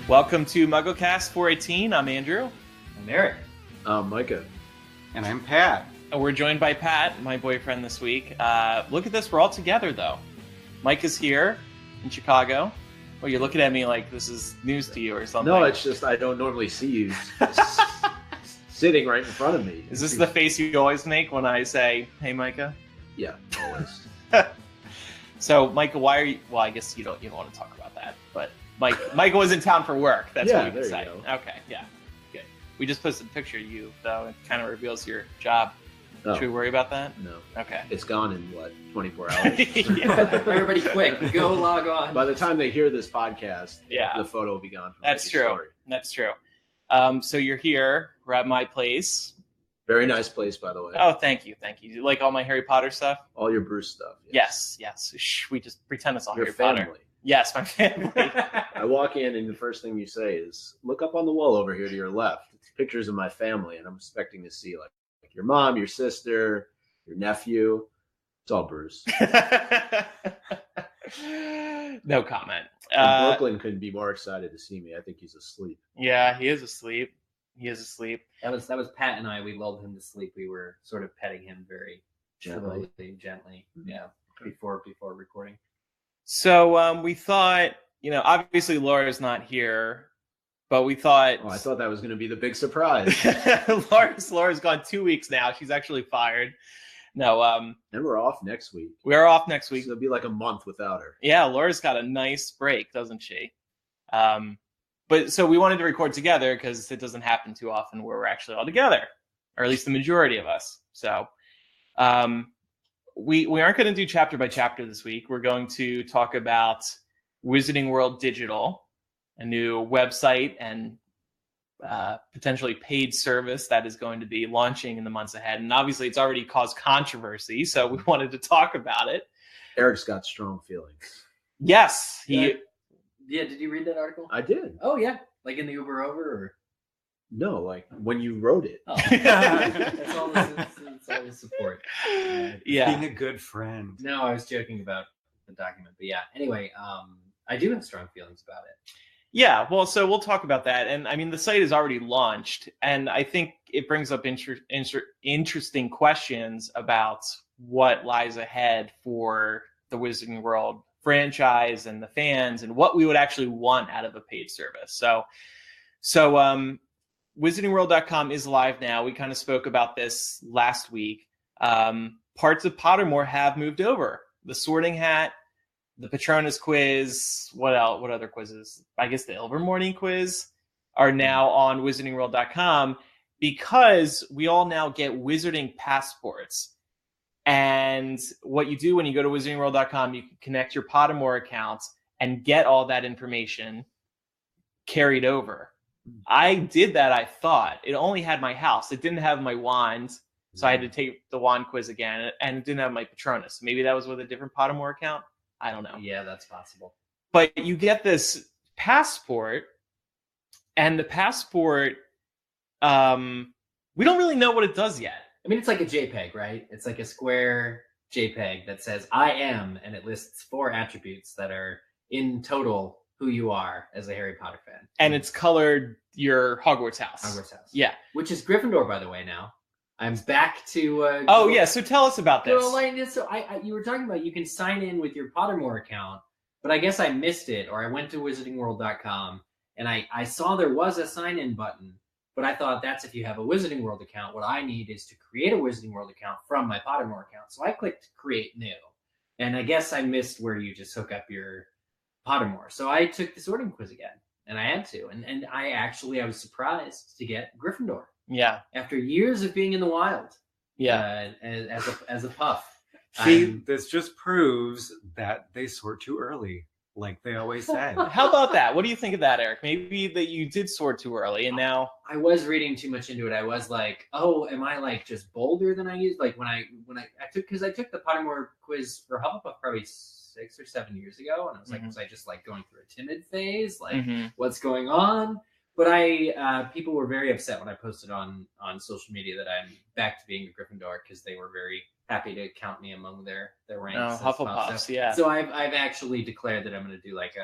Welcome to MuggleCast 418. I'm Andrew. I'm Eric. I'm Micah. And I'm Pat. And we're joined by Pat, my boyfriend this week. Look at this, we're all together though. Mike is here in Chicago. Well, you're looking at me like this is news to you or something. No, it's just I don't normally see you sitting right in front of me. Is this the face you always make when I say, hey, Micah? Yeah, always. So, Micah, why are you... Well, I guess you don't want to talk about that, but Micah was in town for work. That's what we could say. Okay, yeah, good. We just posted a picture of you, though. It kind of reveals your job. Oh. Should we worry about that? No. Okay. It's gone in, 24 hours? Everybody quick, go log on. By the time they hear this podcast, yeah, the photo will be gone. That's true. Story. That's true. So you're here. We're at my place. Very nice place, by the way. Oh, thank you. Thank you. You like all my Harry Potter stuff? All your Bruce stuff. Yes. Shh, we just pretend it's all your Harry family. Potter. Yes, my family. I walk in and the first thing you say is, look up on the wall over here to your left. It's pictures of my family, and I'm expecting to see like your mom, your sister, your nephew. It's all Bruce. No comment. Brooklyn couldn't be more excited to see me. I think he's asleep. Yeah, he is asleep. That was Pat and I. We lulled him to sleep. We were sort of petting him very gently. Yeah, before recording. So we thought, obviously Laura's not here, but we thought... Oh, I thought that was going to be the big surprise. Laura's gone 2 weeks now. She's actually fired. No. And we're off next week. We are off next week. So it'll be like a month without her. Yeah, Laura's got a nice break, doesn't she? But so we wanted to record together because it doesn't happen too often where we're actually all together, or at least the majority of us. So we aren't going to do chapter by chapter this week. We're going to talk about Wizarding World Digital, a new website and potentially paid service that is going to be launching in the months ahead. And obviously it's already caused controversy, so we wanted to talk about it. Eric's got strong feelings. Yes. Yeah, did you read that article? I did. Oh, yeah. Like in the Uber over? Or? No, like when you wrote it. Oh. That's all the support. Yeah. Being a good friend. No, I was joking about the document. But yeah, anyway, I do have strong feelings about it. Yeah, well, so we'll talk about that. And I mean, the site is already launched, and I think it brings up interesting questions about what lies ahead for the Wizarding World franchise and the fans and what we would actually want out of a paid service. So wizardingworld.com is live now. We kind of spoke about this last week. Parts of Pottermore have moved over. The Sorting Hat, the Patronus quiz, what other quizzes? I guess the Ilvermorny quiz are now on wizardingworld.com because we all now get wizarding passports. And what you do when you go to wizardingworld.com, you can connect your Pottermore accounts and get all that information carried over. I did that, I thought. It only had my house. It didn't have my wand, so I had to take the wand quiz again, and it didn't have my Patronus. Maybe that was with a different Pottermore account. I don't know. Yeah, that's possible. But you get this passport, and the passport, we don't really know what it does yet. I mean, it's like a JPEG, right? It's like a square JPEG that says I am, and it lists 4 attributes that are in total who you are as a Harry Potter fan. And it's colored your Hogwarts house. Hogwarts house. Yeah. Which is Gryffindor, by the way, now. I'm back to... yeah, so tell us about this. So you were talking about you can sign in with your Pottermore account, but I guess I missed it, or I went to wizardingworld.com, and I saw there was a sign-in button, but I thought that's if you have a Wizarding World account. What I need is to create a Wizarding World account from my Pottermore account. So I clicked Create New, and I guess I missed where you just hook up your Pottermore. So I took the sorting quiz again, and I had to. And I was surprised to get Gryffindor. Yeah. After years of being in the wild. Yeah. As a puff. See, this just proves that they sort too early, like they always said. How about that? What do you think of that, Eric? Maybe that you did sort too early, and now... I was reading too much into it. I was like, oh, am I like just bolder than I used? Like when I took the Pottermore quiz for Hufflepuff probably 6 or 7 years ago, and I was like, was I just like going through a timid phase? Like, what's going on? But people were very upset when I posted on social media that I'm back to being a Gryffindor because they were very happy to count me among their ranks. Oh, Hufflepuffs, yeah. So I've actually declared that I'm going to do like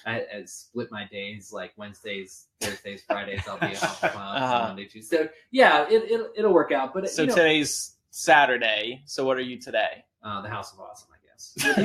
I split my days, like Wednesdays, Thursdays, Fridays. I'll be a Hufflepuff, Monday, Tuesday. So yeah, it'll work out. But so today's Saturday. So what are you today? The House of Awesome, I guess. With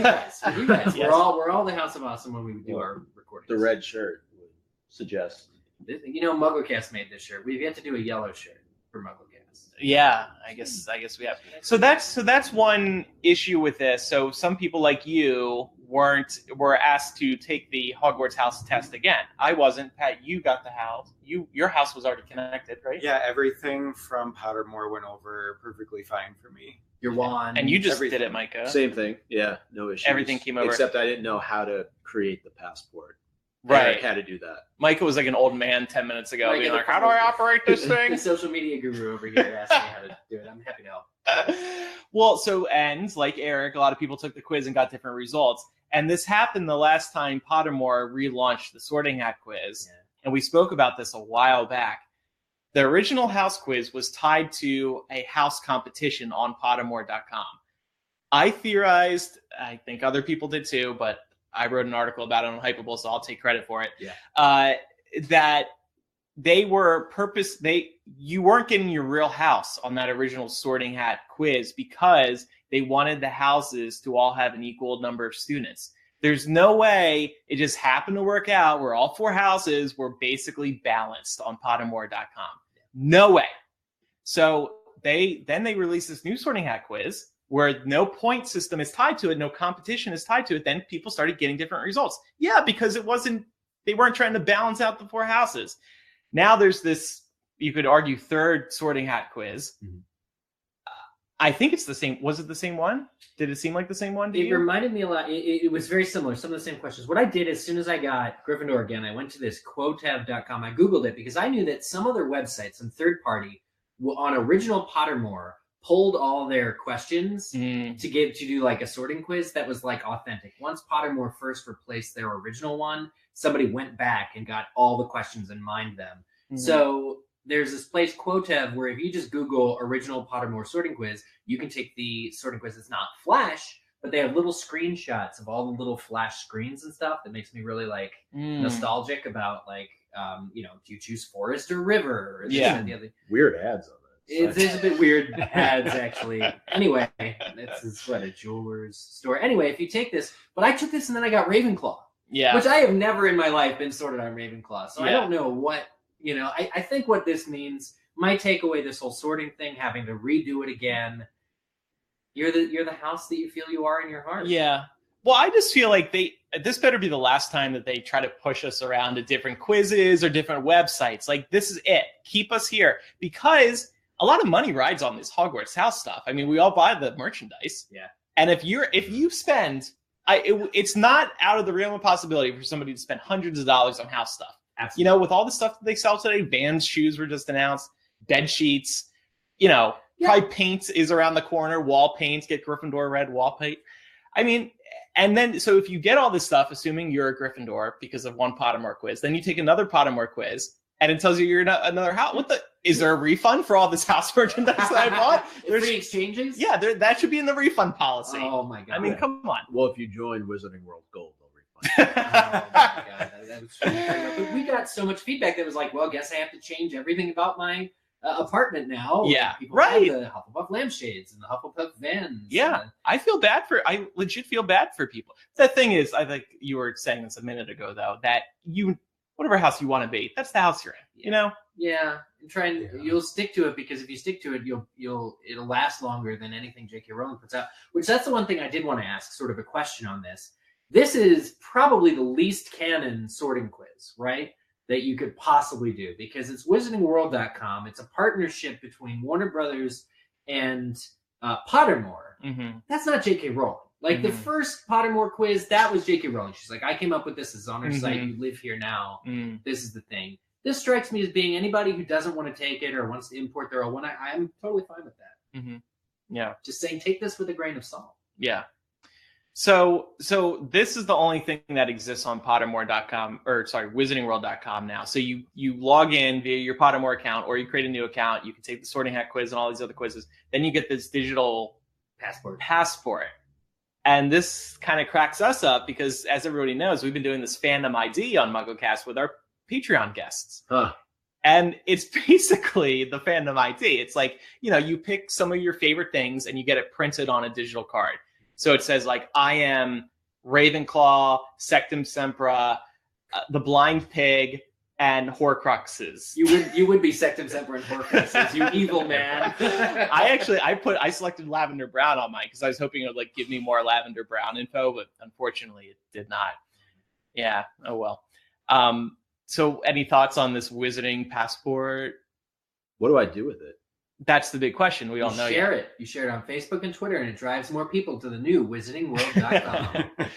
you guys. Yes. We're all the House of Awesome when we do our recordings. The red shirt would suggest. MuggleCast made this shirt. We've yet to do a yellow shirt for MuggleCast. Yeah, I guess we have. So that's one issue with this. So some people like you were asked to take the Hogwarts house test again. I wasn't. Pat, you got the house. Your house was already connected, right? Yeah, everything from Pottermore went over perfectly fine for me. Your wand. And you just did it, Micah. Same thing. Yeah, no issues. Everything came over. Except I didn't know how to create the passport. Right. Eric had to do that. Micah was like an old man 10 minutes ago, being like, how do I operate this The thing? social media guru over here asked me how to do it. I'm happy to help. Well, and like Eric, a lot of people took the quiz and got different results. And this happened the last time Pottermore relaunched the Sorting Hat quiz. Yeah. And we spoke about this a while back. The original house quiz was tied to a house competition on Pottermore.com. I theorized, I think other people did too, but I wrote an article about it on Hypable, so I'll take credit for it. Yeah. That they were you weren't getting your real house on that original Sorting Hat quiz because they wanted the houses to all have an equal number of students. There's no way it just happened to work out where all 4 houses were basically balanced on Pottermore.com. No way. So they released this new Sorting Hat quiz where no point system is tied to it, no competition is tied to it. Then people started getting different results. Yeah, because they weren't trying to balance out the 4 houses. Now there's this, you could argue, third Sorting Hat quiz. Mm-hmm. I think it's the same. Was it the same one? Did it seem like the same one to you? It reminded me a lot. It was very similar. Some of the same questions. What I did as soon as I got Gryffindor again, I went to this quotev.com. I Googled it because I knew that some other websites, some third party, on original Pottermore, pulled all their questions to do like a sorting quiz that was like authentic. Once Pottermore first replaced their original one, somebody went back and got all the questions and mined them. Mm-hmm. So there's this place, Quotev, where if you just Google original Pottermore sorting quiz, you can take the sorting quiz. It's not Flash, but they have little screenshots of all the little Flash screens and stuff that makes me really like nostalgic about like, do you choose forest or river? Or yeah. The other. Weird ads on it. It's a bit weird ads, actually. Anyway, it's a jeweler's store. Anyway, if you take this, but I took this and then I got Ravenclaw. Yeah. Which I have never in my life been sorted on Ravenclaw. So I don't know what, I think what this means might take away this whole sorting thing, having to redo it again. You're the house that you feel you are in your heart. Yeah. Well, I just feel like this better be the last time that they try to push us around to different quizzes or different websites. Like, this is it. Keep us here. Because a lot of money rides on this Hogwarts house stuff. I mean, we all buy the merchandise. Yeah. And if you spend, it's not out of the realm of possibility for somebody to spend hundreds of dollars on house stuff. Absolutely. With all the stuff that they sell today, Vans shoes were just announced, bed sheets, probably paint is around the corner, wall paint, get Gryffindor red wall paint. I mean, and then, so if you get all this stuff, assuming you're a Gryffindor because of one Pottermore quiz, then you take another Pottermore quiz, and it tells you you're another house. Is there a refund for all this house merchandise that I bought? There's free exchanges? Yeah, that should be in the refund policy. Oh my God. I mean, come on. Well, if you join Wizarding World Gold, they'll refund. Oh my God. That was but we got so much feedback that was like, well, guess I have to change everything about my apartment now. Yeah, people right. have the Hufflepuff lampshades and the Hufflepuff vans. Yeah, I legit feel bad for people. The thing is, I think you were saying this a minute ago, though, that whatever house you want to be, that's the house you're in, Yeah, and you'll stick to it, because if you stick to it, it'll last longer than anything J.K. Rowling puts out. Which, that's the one thing I did want to ask, sort of a question on this. This is probably the least canon sorting quiz, right? That you could possibly do, because it's WizardingWorld.com. It's a partnership between Warner Brothers and Pottermore. Mm-hmm. That's not J.K. Rowling. Like the first Pottermore quiz, that was J.K. Rowling. She's like, I came up with this. It's on her site. You live here now. This is the thing. This strikes me as being anybody who doesn't want to take it or wants to import their own one. I'm totally fine with that. Mm-hmm. Yeah. Just saying, take this with a grain of salt. Yeah. So this is the only thing that exists on Pottermore.com, WizardingWorld.com now. So you log in via your Pottermore account, or you create a new account. You can take the Sorting Hat quiz and all these other quizzes. Then you get this digital Passport. And this kind of cracks us up because, as everybody knows, we've been doing this fandom ID on MuggleCast with our Patreon guests. Huh. And it's basically the fandom ID. It's like, you pick some of your favorite things and you get it printed on a digital card. So it says like, I am Ravenclaw, Sectumsempra, the Blind Pig, and Horcruxes. You would be Sectumsempra and Horcruxes, you evil man. I selected lavender brown on mine because I was hoping it would like give me more lavender brown info, but unfortunately it did not. Yeah. Oh well. So any thoughts on this Wizarding Passport? What do I do with it? That's the big question. We don't know Share yet. it. You share it on Facebook and Twitter, and it drives more people to the new wizardingworld.com.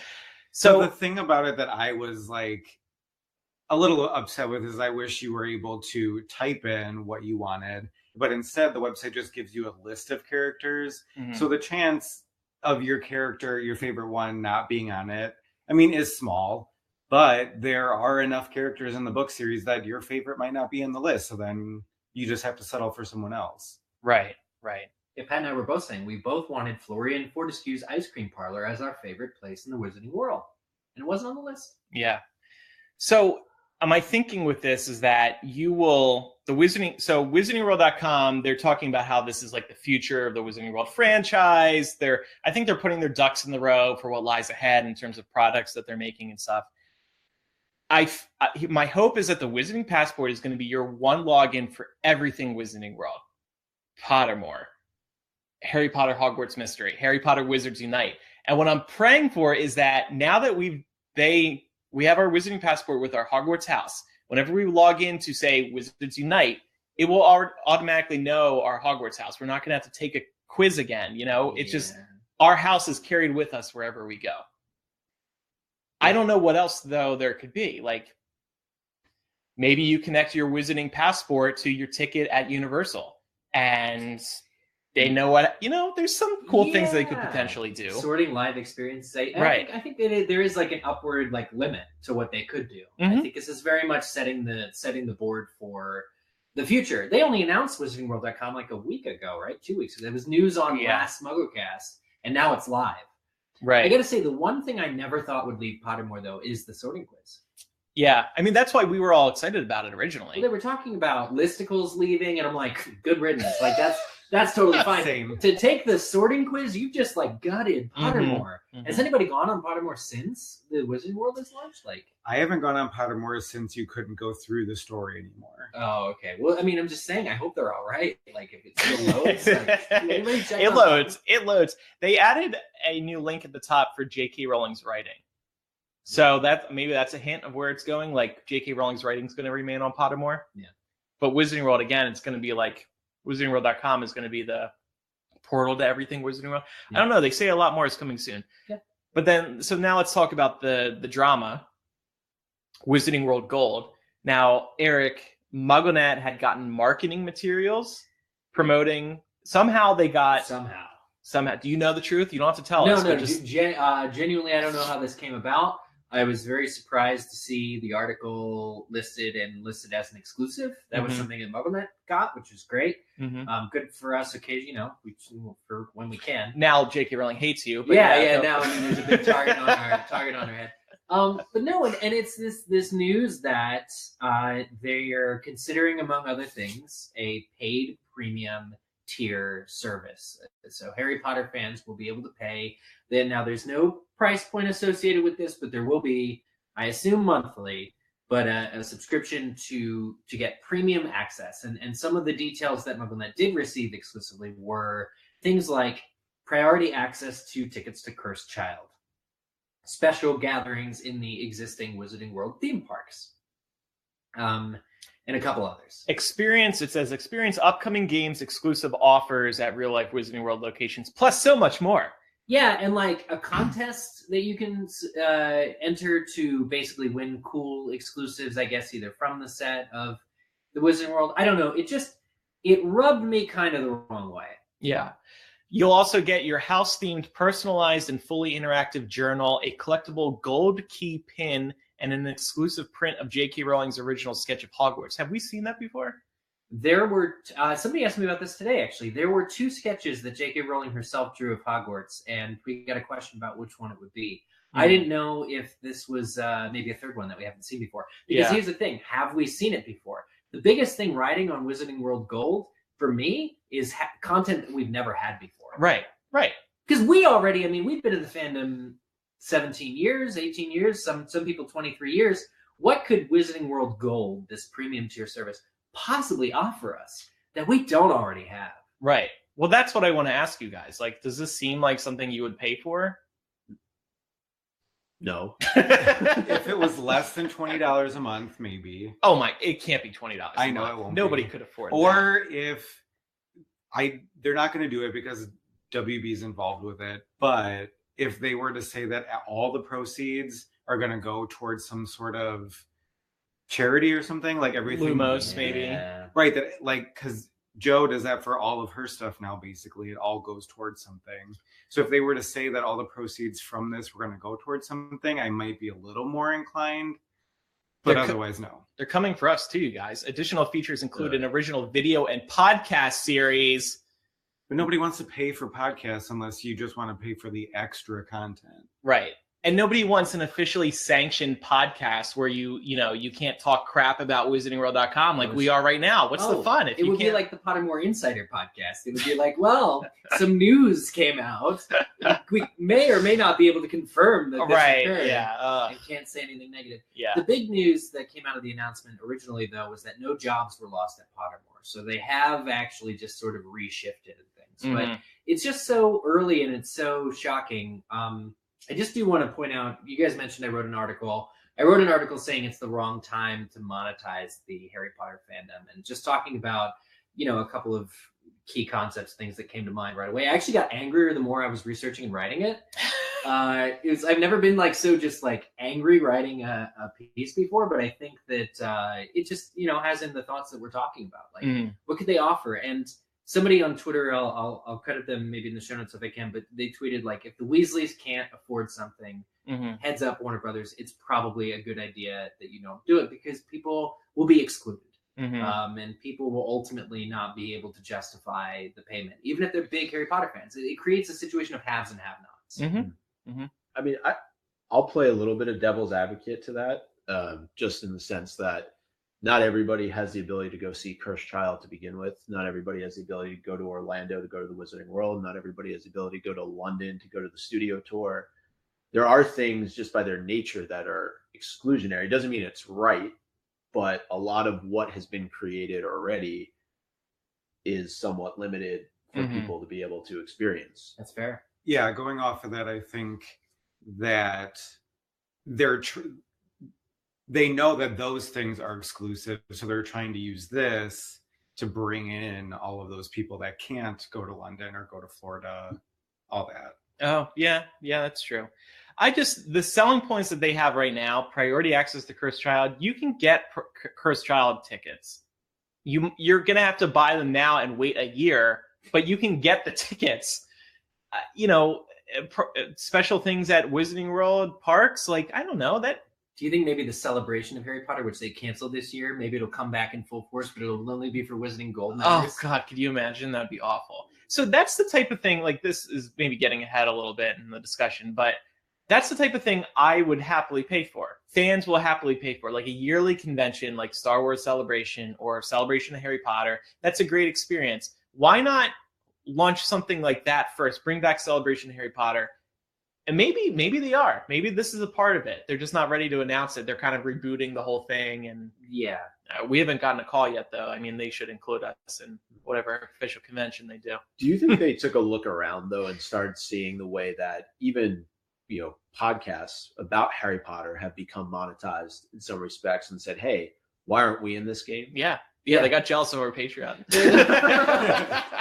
So the thing about it that I was like a little upset with is I wish you were able to type in what you wanted, but instead the website just gives you a list of characters. Mm-hmm. So the chance of your character, your favorite one, not being on it, I mean, is small, but there are enough characters in the book series that your favorite might not be in the list. So then you just have to settle for someone else. Right. Yeah, Pat and I were both saying we both wanted Florian Fortescue's ice cream parlor as our favorite place in the Wizarding World. And it wasn't on the list. Yeah. So my thinking with this is that Wizardingworld.com, they're talking about how this is like the future of the Wizarding World franchise. I think they're putting their ducks in the row for what lies ahead in terms of products that they're making and stuff. My hope is that the Wizarding Passport is going to be your one login for everything Wizarding World. Pottermore, Harry Potter Hogwarts Mystery, Harry Potter Wizards Unite. And what I'm praying for is that now that we have our Wizarding Passport with our Hogwarts house, whenever we log in to say Wizards Unite, it will automatically know our Hogwarts house. We're not going to have to take a quiz again. It's just our house is carried with us wherever we go. I don't know what else, though, there could be. Like, maybe you connect your Wizarding Passport to your ticket at Universal, and they know what, there's some cool things they could potentially do. Sorting live experiences. Right. I think there is like an upward like limit to what they could do. Mm-hmm. I think this is very much setting the board for the future. They only announced WizardingWorld.com like a week ago, right? 2 weeks ago. There was news on last MuggleCast, and now it's live. Right. I got to say, the one thing I never thought would leave Pottermore, though, is the sorting quiz. Yeah. I mean, that's why we were all excited about it originally. Well, they were talking about listicles leaving, and I'm like, good riddance. Like, that's totally fine. Same. To take the sorting quiz, you just, like, gutted Pottermore. Mm-hmm. Has anybody gone on Pottermore since the Wizarding World has launched? Like, I haven't gone on Pottermore since you couldn't go through the story anymore. Oh, okay. Well, I mean, I'm just saying, I hope they're all right. Like, if it still loads, like, it loads. They added a new link at the top for J.K. Rowling's writing. So maybe that's a hint of where it's going. Like, J.K. Rowling's writing is going to remain on Pottermore. Yeah. But Wizarding World, again, it's going to be like, WizardingWorld.com is going to be the portal to everything Wizarding World. Yeah. I don't know. They say a lot more is coming soon. Yeah. But then, so now let's talk about the drama, Wizarding World Gold. Now, Eric, MuggleNet had gotten marketing materials promoting. Somehow they got... Somehow. Do you know the truth? You don't have to tell us. No. Genuinely, I don't know how this came about. I was very surprised to see the article listed as an exclusive. That was something that MuggleNet got, which is great. Mm-hmm. Good for us occasionally, for when we can. Now J.K. Rowling hates you. But Now there's a big target on our head. But no, and it's this news that they are considering, among other things, a paid premium tier service. So Harry Potter fans will be able to pay. Now there's no price point associated with this, but there will be, I assume monthly, but a subscription to get premium access. And some of the details that MuggleNet did receive exclusively were things like priority access to tickets to Cursed Child, special gatherings in the existing Wizarding World theme parks, and a couple others. It says experience upcoming games, exclusive offers at real life Wizarding World locations, plus so much more. Yeah, and like a contest that you can enter to basically win cool exclusives, I guess, either from the set of the Wizarding World. I don't know. It rubbed me kind of the wrong way. Yeah. You'll also get your house-themed, personalized, and fully interactive journal, a collectible gold key pin, and an exclusive print of J.K. Rowling's original sketch of Hogwarts. Have we seen that before? There were somebody asked me about this today. Actually, there were 2 sketches that J.K. Rowling herself drew of Hogwarts, and we got a question about which one it would be. I didn't know if this was maybe a third one that we haven't seen before. Because here's the thing: have we seen it before? The biggest thing riding on Wizarding World Gold for me is content that we've never had before. Right. Because we already, I mean, we've been in the fandom 17 years, 18 years, some people 23 years. What could Wizarding World Gold, this premium tier service, possibly offer us that we don't already have? Right. Well, that's what I want to ask you guys. Like, does this seem like something you would pay for? No. If it was less than $20 a month, maybe. Oh my! It can't be $20. I know it won't. Nobody could afford. Or if they're not going to do it because WB's involved with it. But if they were to say that all the proceeds are going to go towards some sort of charity or something, like everything, Lumos, maybe. Right? That like because Jo does that for all of her stuff now. Basically, it all goes towards something. So if they were to say that all the proceeds from this were going to go towards something, I might be a little more inclined. But otherwise, no. They're coming for us too, you guys. Additional features include an original video and podcast series. But nobody wants to pay for podcasts unless you just want to pay for the extra content. Right. And nobody wants an officially sanctioned podcast where you can't talk crap about wizardingworld.com like we are right now. What's the fun? It would be like the Pottermore Insider podcast. It would be like, well, some news came out. We may or may not be able to confirm that this occurred. Yeah. I can't say anything negative. Yeah. The big news that came out of the announcement originally, though, was that no jobs were lost at Pottermore. So they have actually just sort of reshifted things. But it's just so early and it's so shocking. I just do want to point out, you guys mentioned I wrote an article. I wrote an article saying it's the wrong time to monetize the Harry Potter fandom, and just talking about, a couple of key concepts, things that came to mind right away. I actually got angrier the more I was researching and writing it. I've never been so just angry writing a piece before, but I think that it just, has in the thoughts that we're talking about. What could they offer? And somebody on Twitter, I'll credit them maybe in the show notes if I can, but they tweeted if the Weasleys can't afford something, heads up, Warner Brothers, it's probably a good idea that you don't do it because people will be excluded. And people will ultimately not be able to justify the payment, even if they're big Harry Potter fans. It creates a situation of haves and have-nots. I mean, I'll play a little bit of devil's advocate to that, just in the sense that not everybody has the ability to go see Cursed Child to begin with. Not everybody has the ability to go to Orlando, to go to the Wizarding World. Not everybody has the ability to go to London, to go to the studio tour. There are things just by their nature that are exclusionary. It doesn't mean it's right, but a lot of what has been created already is somewhat limited for people to be able to experience. That's fair. Yeah, going off of that, I think that they know that those things are exclusive, so they're trying to use this to bring in all of those people that can't go to London or go to Florida, all that. Oh, yeah, that's true. The selling points that they have right now, priority access to Cursed Child, you can get Cursed Child tickets. You're going to have to buy them now and wait a year, but you can get the tickets. Special things at Wizarding World parks, I don't know, that. Do you think maybe the celebration of Harry Potter, which they canceled this year, maybe it'll come back in full force, but it'll only be for Wizarding Gold members? Oh, God, could you imagine? That'd be awful. So that's the type of thing, this is maybe getting ahead a little bit in the discussion, but that's the type of thing I would happily pay for. Fans will happily pay for, a yearly convention like Star Wars Celebration or Celebration of Harry Potter. That's a great experience. Why not launch something like that first? Bring back Celebration of Harry Potter. And maybe they are. Maybe this is a part of it. They're just not ready to announce it. They're kind of rebooting the whole thing. And yeah, we haven't gotten a call yet, though. I mean, they should include us in whatever official convention they do. Do you think they took a look around, though, and started seeing the way that even, podcasts about Harry Potter have become monetized in some respects and said, hey, why aren't we in this game? Yeah, they got jealous of our Patreon.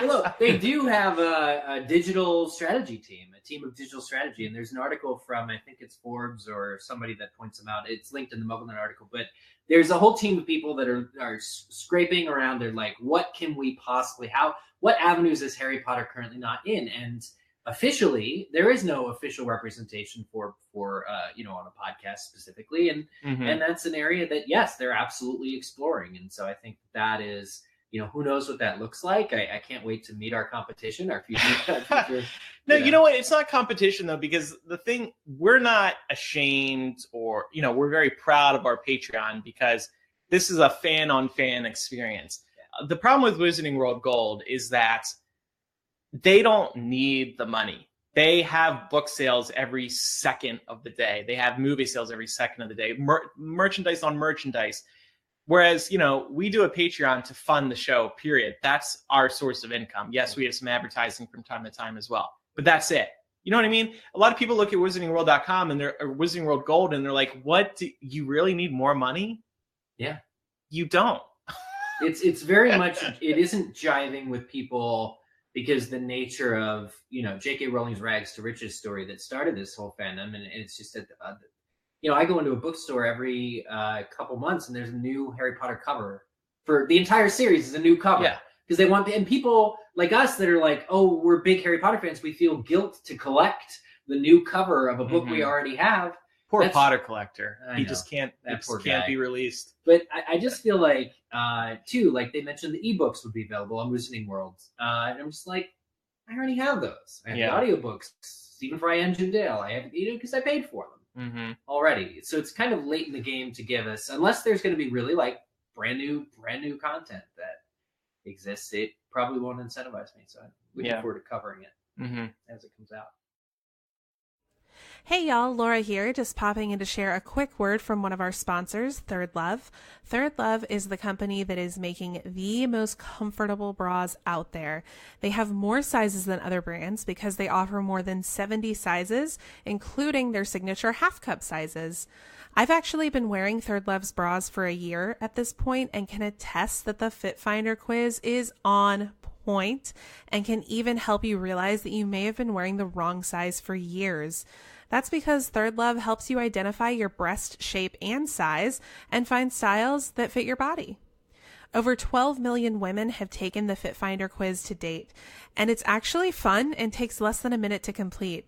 Look, they do have a digital strategy team, a team of digital strategy. And there's an article from, I think it's Forbes or somebody that points them out. It's linked in the Muggle Mail article. But there's a whole team of people that are scraping around. They're like, what can we possibly, what avenues is Harry Potter currently not in? And officially, there is no official representation for on a podcast specifically. And that's an area that, yes, they're absolutely exploring. And so I think that is who knows what that looks like. I can't wait to meet our competition, our future. No, you know what? It's not competition though, because we're not ashamed or, we're very proud of our Patreon because this is a fan on fan experience. The problem with Wizarding World Gold is that they don't need the money. They have book sales every second of the day. They have movie sales every second of the day, merchandise on merchandise. Whereas, we do a Patreon to fund the show, period. That's our source of income. Yes, we have some advertising from time to time as well, but that's it. You know what I mean? A lot of people look at wizardingworld.com and they're Wizarding World Gold and they're like, what, do you really need more money? Yeah. You don't. It's very much, it isn't jiving with people because the nature of, J.K. Rowling's rags to riches story that started this whole fandom. And it's just that, I go into a bookstore every couple months and there's a new Harry Potter cover for the entire series is a new cover. Yeah. Because they want, and people like us that are like, oh, we're big Harry Potter fans. We feel guilt to collect the new cover of a book we already have. Poor Potter collector. He know, just can't guy. be released. But I just feel like, too, like they mentioned the ebooks would be available on Wizarding World. And I'm just like, I already have those. I have the audiobooks, Stephen Fry and Jim Dale. I have, because I paid for them already. So it's kind of late in the game to give us, unless there's going to be really like brand new content that exists. It probably won't incentivize me. So I'm looking forward to covering it as it comes out. Hey y'all, Laura here, just popping in to share a quick word from one of our sponsors, Third Love. Third Love is the company that is making the most comfortable bras out there. They have more sizes than other brands because they offer more than 70 sizes, including their signature half cup sizes. I've actually been wearing Third Love's bras for a year at this point and can attest that the Fit Finder quiz is on point and can even help you realize that you may have been wearing the wrong size for years. That's because Third Love helps you identify your breast shape and size and find styles that fit your body. Over 12 million women have taken the Fit Finder quiz to date, and it's actually fun and takes less than a minute to complete.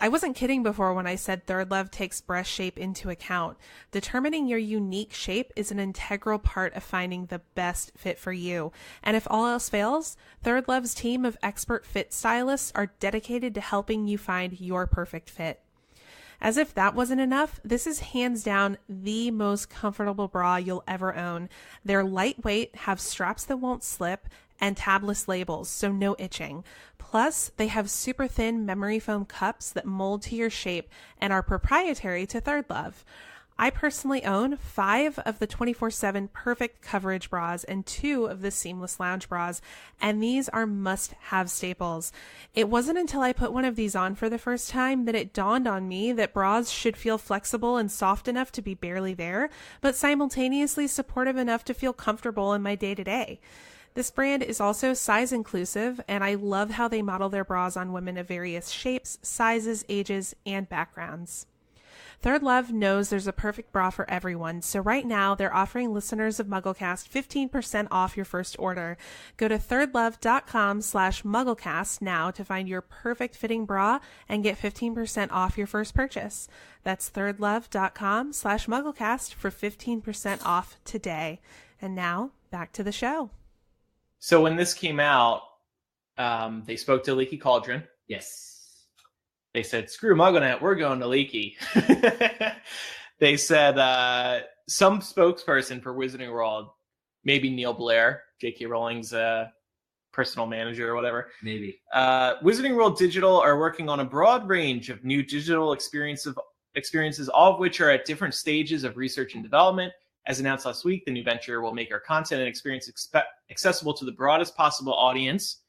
I wasn't kidding before when I said Third Love takes breast shape into account. Determining your unique shape is an integral part of finding the best fit for you. And if all else fails, Third Love's team of expert fit stylists are dedicated to helping you find your perfect fit. As if that wasn't enough, this is hands down the most comfortable bra you'll ever own. They're lightweight, have straps that won't slip, and tabless labels, so no itching. Plus, they have super thin memory foam cups that mold to your shape and are proprietary to Third Love. I personally own 5 of the 24/7 perfect coverage bras and 2 of the seamless lounge bras, and these are must-have staples. It wasn't until I put one of these on for the first time that it dawned on me that bras should feel flexible and soft enough to be barely there, but simultaneously supportive enough to feel comfortable in my day-to-day. This brand is also size inclusive, and I love how they model their bras on women of various shapes, sizes, ages, and backgrounds. Third Love knows there's a perfect bra for everyone, so right now they're offering listeners of MuggleCast 15% off your first order. Go to thirdlove.com/MuggleCast now to find your perfect fitting bra and get 15% off your first purchase. That's thirdlove.com/MuggleCast for 15% off today. And now, back to the show. So when this came out, they spoke to Leaky Cauldron. Yes. They said, screw MuggleNet, we're going to Leaky. They said some spokesperson for Wizarding World, maybe Neil Blair, J.K. Rowling's personal manager or whatever. Maybe. Wizarding World Digital are working on a broad range of new digital experiences, all of which are at different stages of research and development. As announced last week, the new venture will make our content and experience accessible to the broadest possible audience.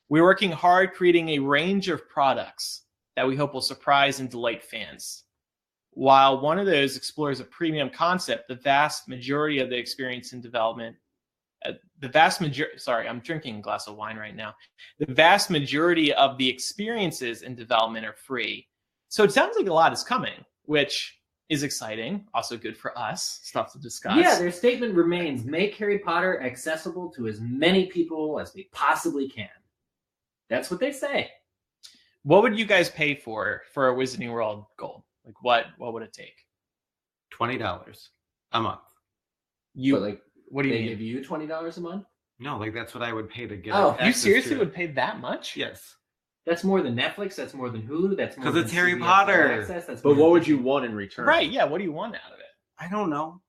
We're working hard creating a range of products that we hope will surprise and delight fans. While one of those explores a premium concept, the vast majority of the experience in development, I'm drinking a glass of wine right now. The vast majority of the experiences in development are free. So it sounds like a lot is coming, which is exciting. Also good for us. Stuff to discuss. Yeah, their statement remains, make Harry Potter accessible to as many people as we possibly can. That's what they say. What would you guys pay for a Wizarding World Gold? Like what would it take? $20 a month. What do you They mean? give you $20 a month? No, like that's what I would pay to get. Oh, You access seriously to it. would pay that much? Yes. That's more than Netflix. That's more than Hulu. That's more 'Cause than it's Harry CBS Potter. All Access, that's But more what than would you Disney. want in return? Right, yeah. What do you want out of it? I don't know.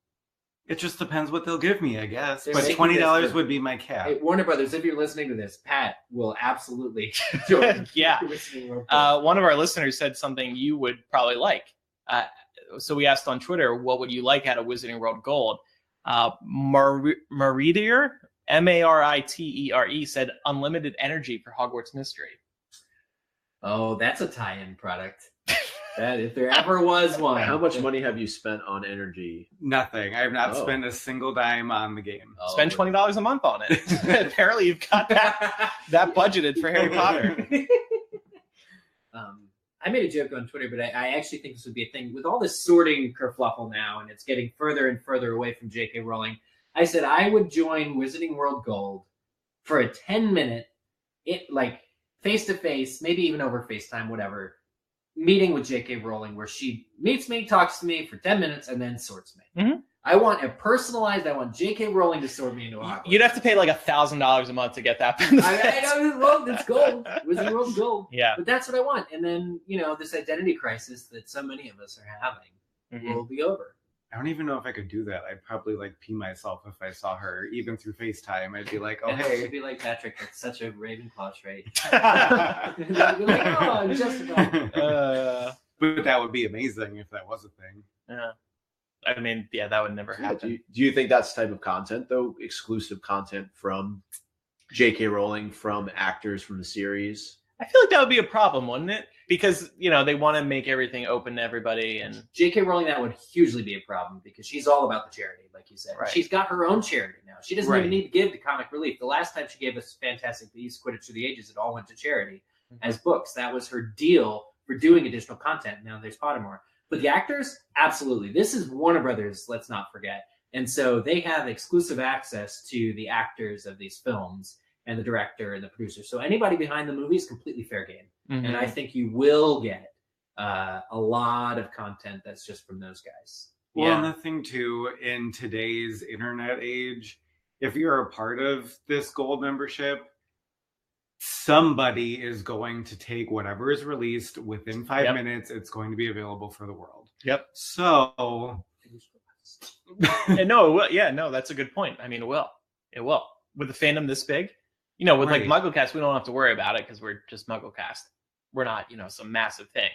It just depends what they'll give me, I guess. They're But making $20 this for- would be my cap. Hey, Warner Brothers, if you're listening to this, Pat will absolutely join. Yeah. Wizarding World Tour. One of our listeners said something you would probably like. So we asked on Twitter, what would you like out of Wizarding World Gold? Maritier, Maritere, said unlimited energy for Hogwarts Mystery. Oh, that's a tie-in product. That if there ever was one. How much money have you spent on energy? Nothing. I have not Oh. spent a single dime on the game. Oh, Spend $20 a month on it. Apparently, you've got that budgeted for Harry Potter. I made a joke on Twitter, but I actually think this would be a thing. With all this sorting kerfluffle now, and it's getting further and further away from J.K. Rowling, I said I would join Wizarding World Gold for a 10-minute, face-to-face, maybe even over FaceTime, whatever, meeting with J.K. Rowling where she meets me, talks to me for 10 minutes, and then sorts me. Mhm. I want J.K. Rowling to sort me into a Hogwarts. You'd have to pay like $1,000 a month to get that. I know, well, it's gold. Wizarding World Gold. Yeah. But that's what I want. And then, this identity crisis that so many of us are having will be over. I don't even know if I could do that. I'd probably pee myself if I saw her, even through FaceTime. I'd be like, oh, And hey. I'd be like, Patrick, that's such a Ravenclaw trait. Mhm. I'd be like, oh, I'm justified. But that would be amazing if that was a thing. Yeah. I mean, yeah, that would never happen. Do you think that's the type of content, though? Exclusive content from J.K. Rowling, from actors from the series? I feel like that would be a problem, wouldn't it? Because, they want to make everything open to everybody. And J.K. Rowling, that would hugely be a problem because she's all about the charity, like you said. Right. She's got her own charity now. She doesn't Right. even need to give to Comic Relief. The last time she gave us Fantastic Beasts, Quidditch Through the Ages, it all went to charity as books. That was her deal for doing additional content. Now there's Pottermore. But the actors, absolutely. This is Warner Brothers, let's not forget. And so they have exclusive access to the actors of these films and the director and the producer. So anybody behind the movie is completely fair game. And I think you will get a lot of content that's just from those guys. Well, Yeah. and the thing, too, in today's internet age, if you're a part of this gold membership, somebody is going to take whatever is released within 5 Yep. minutes. It's going to be available for the world. Yep. So, And no, it will. Yeah, no, that's a good point. I mean, it will. It will. With the fandom this big, with Right. like MuggleCast, we don't have to worry about it because we're just MuggleCast. We're not, some massive thing.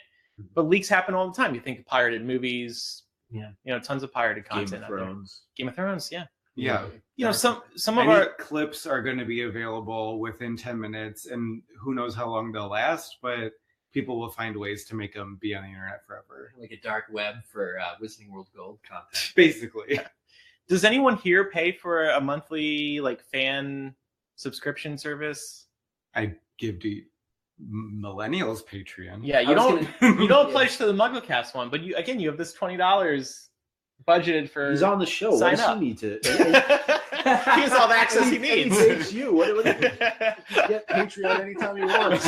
But leaks happen all the time. You think of pirated movies. Yeah. Tons of pirated Game content of out there. Thrones. Game of Thrones, yeah. yeah. Some of Any our clips are going to be available within 10 minutes, and who knows how long they'll last, but people will find ways to make them be on the internet forever. Like a dark web for Wizarding World Gold content. Basically. Does anyone here pay for a monthly fan subscription service? I give to millennials Patreon. Yeah, you I was don't gonna- you don't Yeah. pledge to the MuggleCast one, but you have this $20 budgeted for. He's on the show. Sign What does up. he need to? He has all the access he And he needs. takes you. What get Patreon anytime he wants.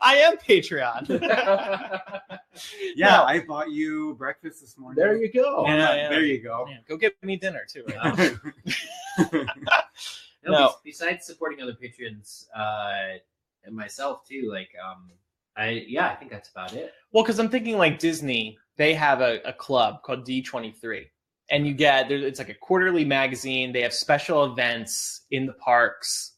I am Patreon. Yeah, No. I bought you breakfast this morning. There you go. Yeah. There you go. Yeah, go get me dinner too. Right? No. Besides supporting other patrons and myself too, I think that's about it. Well, because I'm thinking like Disney, they have a club called D23, and it's like a quarterly magazine. They have special events in the parks.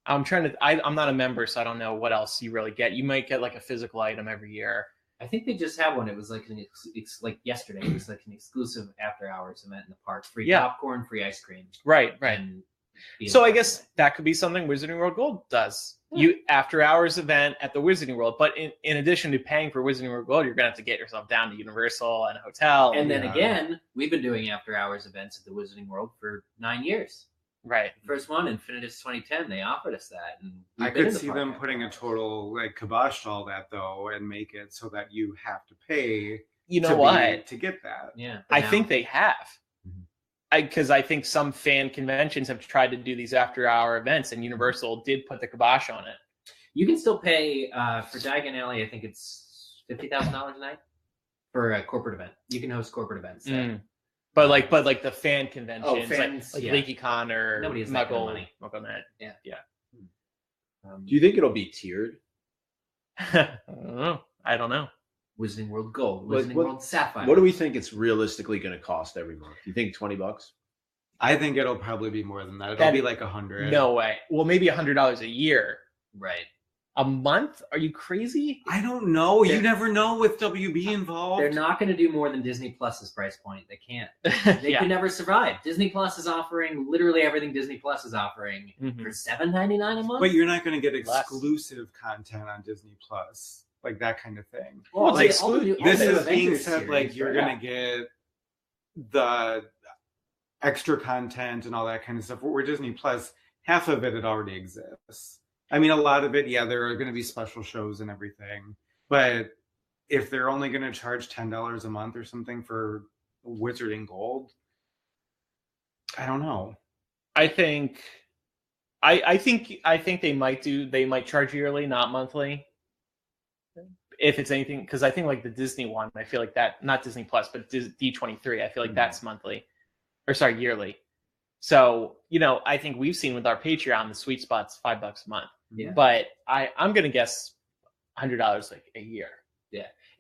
I'm not a member, so I don't know what else you really get. You might get like a physical item every year. I think they just have one. It was like like yesterday. It was like an exclusive after hours event in the park. Free popcorn, free ice cream. Right. And So I guess that could be something Wizarding World Gold does. You after hours event at the Wizarding World, but in addition to paying for Wizarding World Gold, you're gonna have to get yourself down to Universal and a hotel. And then again, we've been doing after hours events at the Wizarding World for 9 years. right. The first one, Infinitus 2010, they offered us that. And I we've been in could the see park them after putting a hours. total kibosh to all that though, and make it so that you have to pay. You know what? To get that. Yeah. I think they have. Mhm. Because I think some fan conventions have tried to do these after-hour events, and Universal did put the kibosh on it. You can still pay for Diagon Alley. I think it's $50,000 a night for a corporate event. You can host corporate events. there. But like the fan conventions, fans, like yeah. LeakyCon or Nobody has that kind of money. MuggleNet. Yeah. Do you think it'll be tiered? I don't know. Wizarding World Gold, Like, Wizarding what- World Sapphire. What do we think it's realistically going to cost every month? You think $20? I think it'll probably be more than that. It'll That- be like 100. No way. Well, maybe $100 a year. Right. A month? Are you crazy? I don't know. You They're- never know with WB involved. They're not going to do more than Disney Plus's price point. They can't. They Yeah. could never survive. Disney Plus is offering literally everything Disney Plus is offering Mhm. for $7.99 a month. But you're not going to get Less. exclusive content on Disney Plus, like that kind of thing. Well, like, all the new- all This the is being Avengers said, like series, you're right? going to get the extra content and all that kind of stuff. Where Disney Plus, half of it already exists. I mean, a lot of it, yeah, there are going to be special shows and everything. But if they're only going to charge $10 a month or something for Wizarding Gold, I don't know. I think they might charge yearly, not monthly. If it's anything, because I think like the Disney one, I feel like that, not Disney Plus, but D23, I feel like that's monthly, or sorry, yearly. So, I think we've seen with our Patreon, the sweet spot's $5 a month. Yeah. But I'm going to guess $100 like a year.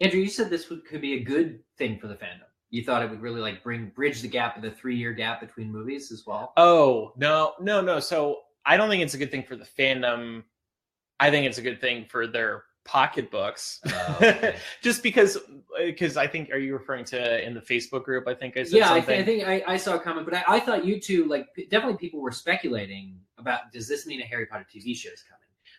Andrew, you said this could be a good thing for the fandom. You thought it would really like bridge the gap of the 3-year gap between movies as well. Oh, no. So I don't think it's a good thing for the fandom. I think it's a good thing for their pocketbooks. Okay. Just because I think, are you referring to in the Facebook group? I think I said Yeah, something. I think I saw a comment, but I thought you two, like, definitely people were speculating about, does this mean a Harry Potter TV show is coming?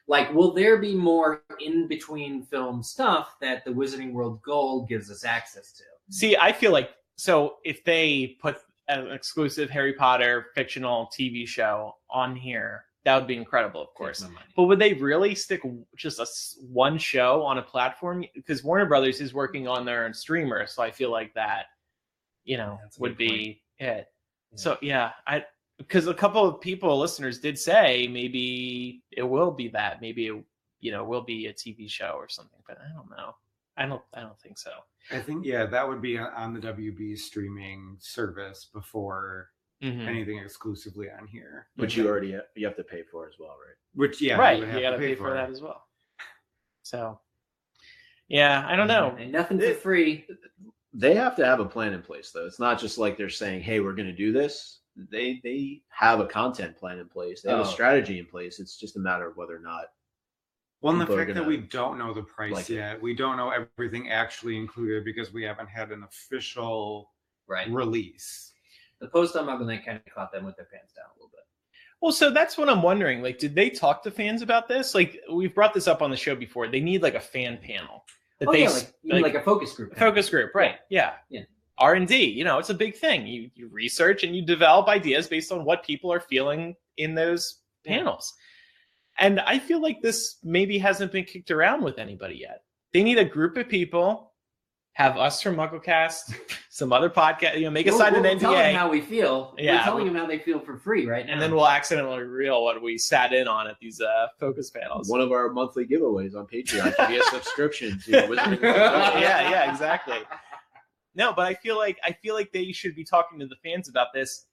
Like, will there be more in between film stuff that the Wizarding World Gold gives us access to? See, I feel like, so if they put an exclusive Harry Potter fictional TV show on here, that would be incredible, of course. Takes my money. But would they really stick just one show on a platform? Because Warner Brothers is working on their own streamer, so I feel like that, That's a would good be it. Yeah. So yeah, because a couple of listeners did say maybe it will be that, maybe it will be a TV show or something, but I don't know. I don't think so. I think, yeah, that would be on the WB streaming service before Mhm. anything exclusively on here. Which you have to pay for as well, right? Which, yeah, Right, would have you got to to pay for that as well. So, yeah, I don't know. And nothing for free. They have to have a plan in place, though. It's not just like they're saying, "Hey, we're going to do this." They have a content plan in place. They have a strategy in place. It's just a matter of whether or not. Well, and the People are fact that gonna we don't know the price like it. yet, we don't know everything actually included because we haven't had an official Right. release. The post on MuggleNet kind of caught them with their pants down a little bit. Well, so that's what I'm wondering. Like, did they talk to fans about this? Like, we've brought this up on the show before. They need like a fan panel that Oh, they yeah, like a focus group. focus group, right? Yeah. Yeah. R&D, it's a big thing. You research and you develop ideas based on what people are feeling in those panels. And I feel like this maybe hasn't been kicked around with anybody yet. They need a group of people, have us from MuggleCast, some other podcast, make a sign an We'll tell them NDA, how we feel. Yeah, We're telling them how they feel for free right now. and then we'll accidentally reveal what we sat in on at these focus panels. One of our monthly giveaways on Patreon could be a subscription to Wizarding World. yeah, exactly. No, but I feel like they should be talking to the fans about this.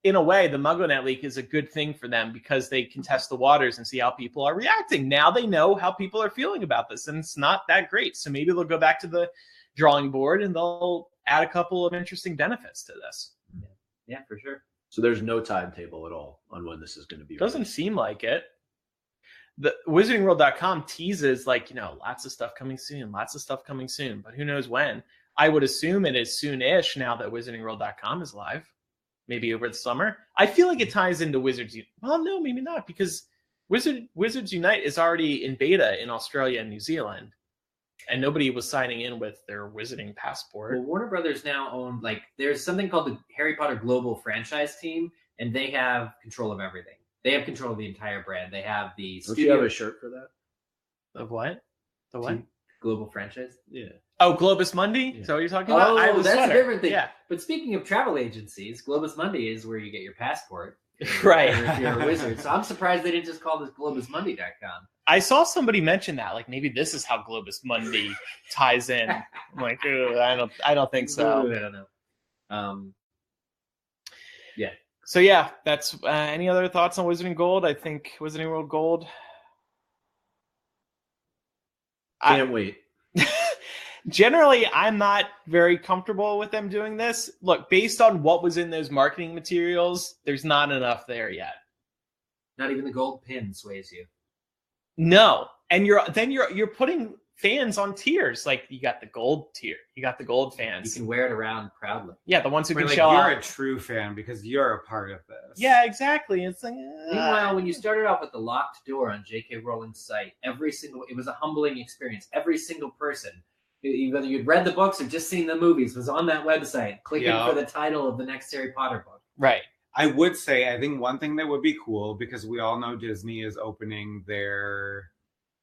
In a way, the MuggleNet leak is a good thing for them because they can test the waters and see how people are reacting. Now they know how people are feeling about this, and it's not that great. So maybe they'll go back to the drawing board and they'll add a couple of interesting benefits to this. Yeah, for sure. So there's no timetable at all on when this is going to be. Doesn't released. seem like it. The WizardingWorld.com teases lots of stuff coming soon, but who knows when. I would assume it is soon-ish now that WizardingWorld.com is live. Maybe over the summer. I feel like it ties into Wizards. Well, no, maybe not, because Wizards Unite is already in beta in Australia and New Zealand, and nobody was signing in with their Wizarding passport. Well, Warner Brothers now own, there's something called the Harry Potter Global Franchise Team, and they have control of everything. They have control of the entire brand. They have the Don't you have a shirt for that? Of what? The what? Global Franchise. Yeah. Oh, Globus Mundi? Yeah. Is that what you're talking about? I have Oh, that's sweater. a different thing. Yeah, But speaking of travel agencies, Globus Mundi is where you get your passport. right. If you're a wizard. So I'm surprised they didn't just call this globusmundi.com. I saw somebody mention that, maybe this is how Globus Mundi ties in. I'm like, I don't think so. I don't know. So yeah, that's any other thoughts on Wizarding Gold? I think Wizarding World Gold. Can't wait. Generally, I'm not very comfortable with them doing this. Look, based on what was in those marketing materials, there's not enough there yet. Not even the gold pin sways you. No, and you're putting fans on tiers. Like you got the gold tier, you got the gold fans. You can wear it around proudly. Yeah, the ones who can like, show you're up. a true fan because you're a part of this. Yeah, exactly. It's like Meanwhile, when you started off with the locked door on J.K. Rowling's site, it was a humbling experience. Every single person, whether you'd read the books or just seen the movies, was on that website clicking for the title of the next Harry Potter book. Right. I would say, I think one thing that would be cool, because we all know Disney is opening their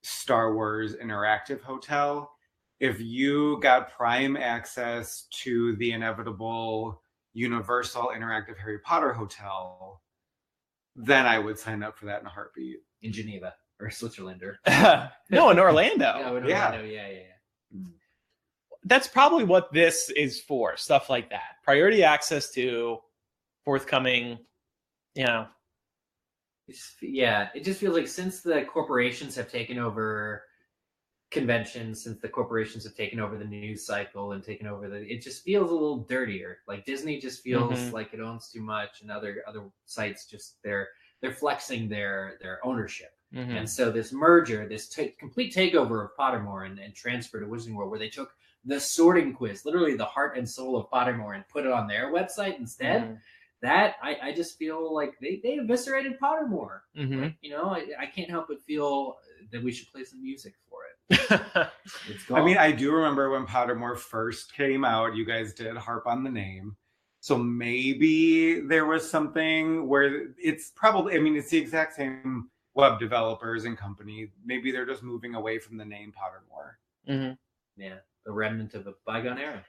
Star Wars interactive hotel. If you got Prime access to the inevitable Universal Interactive Harry Potter Hotel, then I would sign up for that in a heartbeat. In Geneva or Switzerland or no, in Orlando. Yeah. That's probably what this is for. Stuff like that. Priority access to forthcoming, it just feels like since the corporations have taken over conventions, since the corporations have taken over the news cycle and taken over it just feels a little dirtier. Like Disney just feels like it owns too much, and other sites just they're flexing their ownership. And so this merger, this complete takeover of Pottermore and transfer to Wizarding World, where they took the sorting quiz, literally the heart and soul of Pottermore, and put it on their website instead. That I just feel like they eviscerated Pottermore. Like, I can't help but feel that we should play some music for it. It's gone. I mean, I do remember when Pottermore first came out, you guys did harp on the name. So maybe there was something where it's probably, it's the exact same web developers and company. Maybe they're just moving away from the name Pottermore. Yeah, the remnant of a bygone era.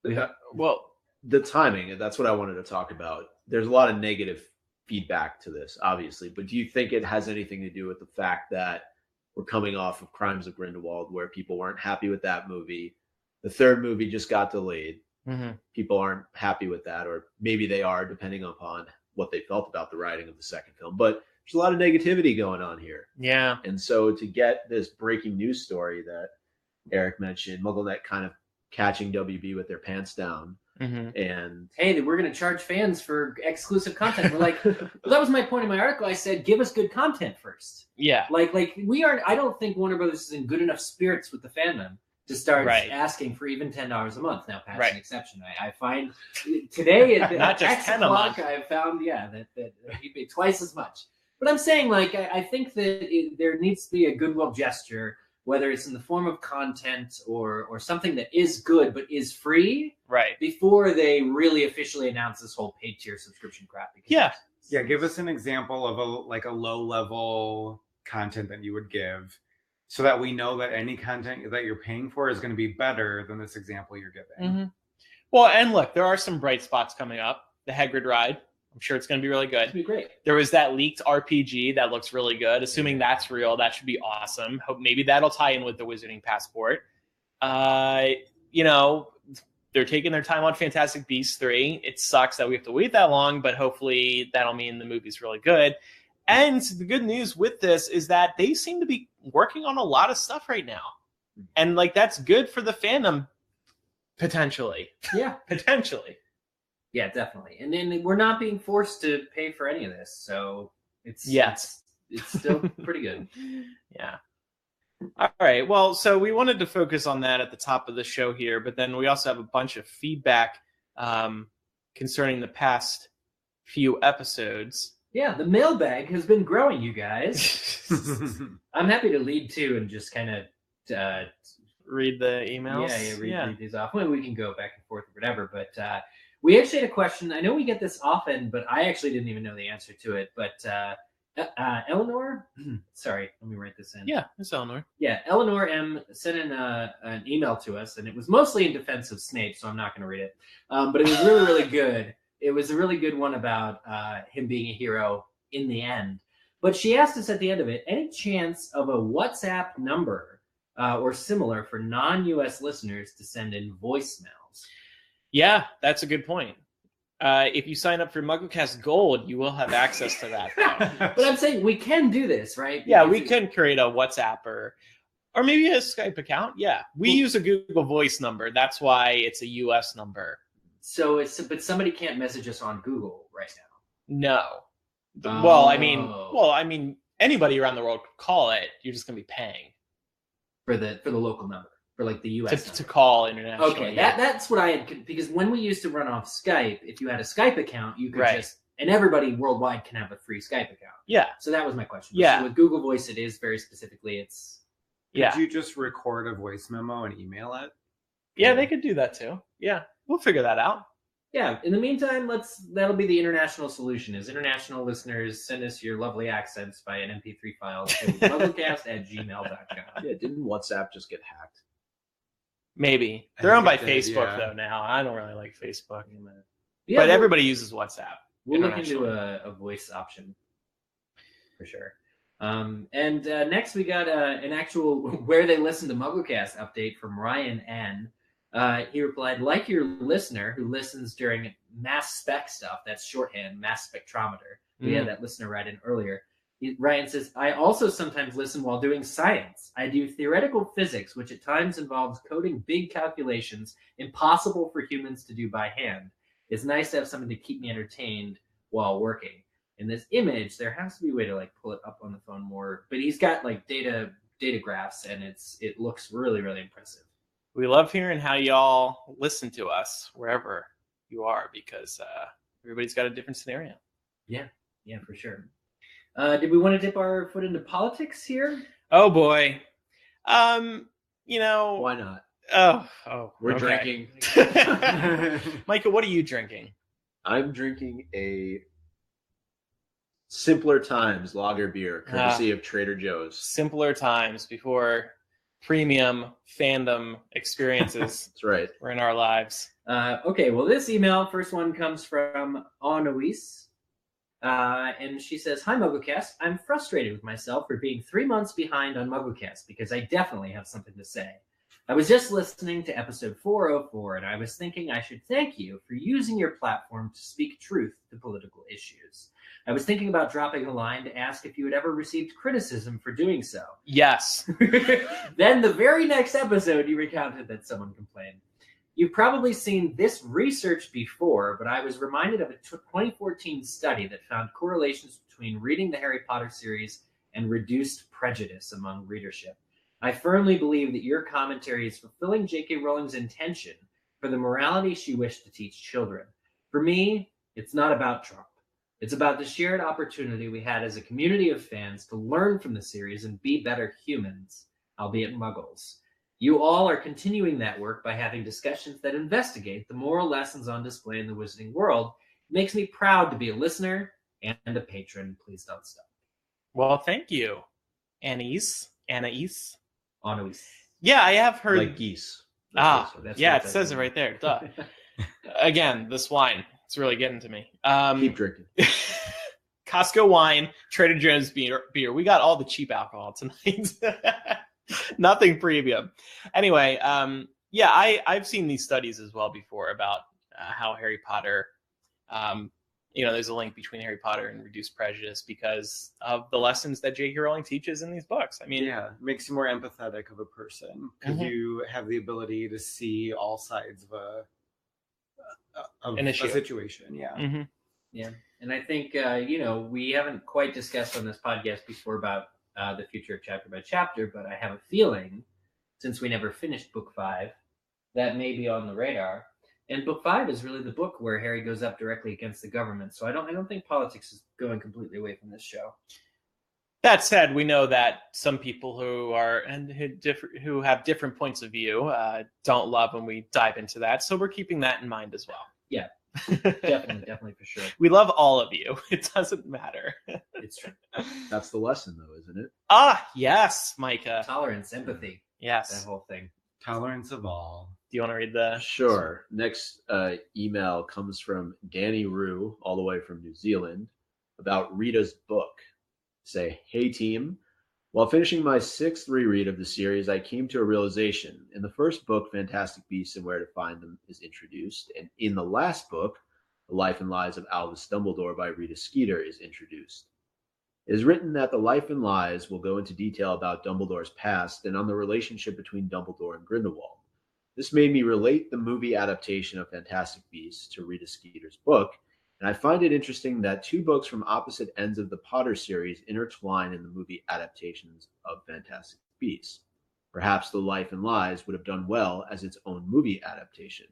Yeah, well, the timing, that's what I wanted to talk about. There's a lot of negative feedback to this, obviously, but do you think it has anything to do with the fact that we're coming off of Crimes of Grindelwald, where people weren't happy with that movie? The third movie just got delayed. People aren't happy with that, or maybe they are, depending upon what they felt about the writing of the second film. But there's a lot of negativity going on here. Yeah. And so to get this breaking news story that Eric mentioned, MuggleNet kind of catching WB with their pants down. And hey, we're going to charge fans for exclusive content. We're like, well, that was my point in my article. I said, give us good content first. Yeah. Like we aren't. I don't think Warner Brothers is in good enough spirits with the fandom to start asking for even $10 a month. Now, past an exception, I find today at not just X 10 a month. I found that he'd pay twice as much. But I'm saying, like, I think that there needs to be a goodwill gesture, whether it's in the form of content or something that is good but is free, right, before they really officially announce this whole paid tier subscription crap. Yeah, give us an example of a low level content that you would give, so that we know that any content that you're paying for is going to be better than this example you're giving. Well, and look, there are some bright spots coming up. The Hagrid ride, I'm sure it's going to be really good. It's going to be great. There was that leaked RPG that looks really good. Assuming that's real, that should be awesome. Hope maybe that'll tie in with the Wizarding Passport. They're taking their time on Fantastic Beasts 3. It sucks that we have to wait that long, but hopefully that'll mean the movie's really good. And the good news with this is that they seem to be working on a lot of stuff right now. And that's good for the fandom, potentially. Yeah. Potentially. Yeah, definitely. And then we're not being forced to pay for any of this. So it's still pretty good. Yeah. All right. Well, so we wanted to focus on that at the top of the show here, but then we also have a bunch of feedback concerning the past few episodes. Yeah, the mailbag has been growing, you guys. I'm happy to lead too and just kind of read the emails. Read these off. Well, we can go back and forth or whatever, but we actually had a question. I know we get this often, but I actually didn't even know the answer to it. But Eleanor, sorry, let me write this in. Yeah, it's Eleanor. Yeah, Eleanor M sent in an email to us, and it was mostly in defense of Snape, so I'm not going to read it. But it was really, really good. It was a really good one about him being a hero in the end. But she asked us at the end of it, any chance of a WhatsApp number or similar for non-U.S. listeners to send in voicemails? Yeah, that's a good point. If you sign up for MuggleCast Gold, you will have access to that. Though. But I'm saying we can do this, right? Yeah, Because we can create a WhatsApp or maybe a Skype account. Yeah, we use a Google Voice number. That's why it's a US number. So but somebody can't message us on Google right now. No. Oh. Well, I mean, anybody around the world could call it. You're just gonna be paying For the local number, for like the US to number. call international. Okay, yeah. that's what I had, because when we used to run off Skype, if you had a Skype account, you could Right. just, and everybody worldwide can have a free Skype account. Yeah. So that was my question. Yeah. So with Google Voice, it is very specifically, it's... Yeah. Could you just record a voice memo and email it? Yeah, they could do that too. Yeah, we'll figure that out. Yeah, in the meantime, that'll be the international solution, is international listeners send us your lovely accents by an MP3 file to MuggleCast@gmail.com. Yeah, didn't WhatsApp just get hacked? Maybe I they're owned by think it did, Facebook yeah. though now. I don't really like Facebook, Yeah, but we'll- everybody uses WhatsApp. We'll look into internationally. a voice option for sure. And next we got an actual where they listen to MuggleCast update from Ryan N. He replied, like your listener who listens during mass spec stuff, that's shorthand, mass spectrometer. We had that listener write in earlier. Ryan says, I also sometimes listen while doing science. I do theoretical physics, which at times involves coding big calculations impossible for humans to do by hand. It's nice to have something to keep me entertained while working. In this image, there has to be a way to like pull it up on the phone more, but he's got like data graphs, and it looks really, really impressive. We love hearing how y'all listen to us wherever you are, because everybody's got a different scenario. Yeah, for sure. Did we want to dip our foot into politics here? Oh boy. Why not? Oh, We're okay. drinking. Michael, what are you drinking? I'm drinking a Simpler Times lager beer, courtesy of Trader Joe's. Simpler times before premium fandom experiences That's right. were in our lives. Okay, well, this email, first one, comes from Anois. And she says, Hi, MuggleCast. I'm frustrated with myself for being 3 months behind on MuggleCast because I definitely have something to say. I was just listening to episode 404, and I was thinking I should thank you for using your platform to speak truth to political issues. I was thinking about dropping a line to ask if you had ever received criticism for doing so. Yes. Then the very next episode, you recounted that someone complained. You've probably seen this research before, but I was reminded of a 2014 study that found correlations between reading the Harry Potter series and reduced prejudice among readership. I firmly believe that your commentary is fulfilling J.K. Rowling's intention for the morality she wished to teach children. For me, it's not about Trump. It's about the shared opportunity we had as a community of fans to learn from the series and be better humans, albeit muggles. You all are continuing that work by having discussions that investigate the moral lessons on display in the Wizarding world. It makes me proud to be a listener and a patron. Please don't stop. Well, thank you, Anais. Anois. Yeah, I have heard. Like geese. Ah, That's yeah, what it it says says. it right there. Duh. Again, this wine. It's really getting to me. Keep drinking. Costco wine, Trader Joe's beer. We got all the cheap alcohol tonight. Nothing premium. Anyway, yeah, I've seen these studies as well before about how Harry Potter, there's a link between Harry Potter and reduced prejudice because of the lessons that J.K. Rowling teaches in these books. I mean, Yeah, it makes you more empathetic of a person because you have the ability to see all sides of An issue. a situation. Yeah. Mm-hmm. Yeah, and I think, we haven't quite discussed on this podcast before about the future of chapter by chapter, but I have a feeling, since we never finished book 5, that may be on the radar. And book 5 is really the book where Harry goes up directly against the government. So I don't think politics is going completely away from this show. That said, we know that some people who have different points of view don't love when we dive into that. So we're keeping that in mind as well. Yeah, definitely for sure. We love all of you. It doesn't matter. It's true. That's the lesson, though, isn't it? Ah, yes, Micah. Tolerance, empathy, that Yes. whole thing. Tolerance of all. Do you want to read the? Sure. Next email comes from Danny Rue, all the way from New Zealand, about Rita's book. Say, hey team. While finishing my 6th reread of the series, I came to a realization. In the first book, Fantastic Beasts and Where to Find Them is introduced, and in the last book, The Life and Lies of Albus Dumbledore by Rita Skeeter is introduced. It is written that The Life and Lies will go into detail about Dumbledore's past and on the relationship between Dumbledore and Grindelwald. This made me relate the movie adaptation of Fantastic Beasts to Rita Skeeter's book, and I find it interesting that two books from opposite ends of the Potter series intertwine in the movie adaptations of Fantastic Beasts. Perhaps The Life and Lies would have done well as its own movie adaptation.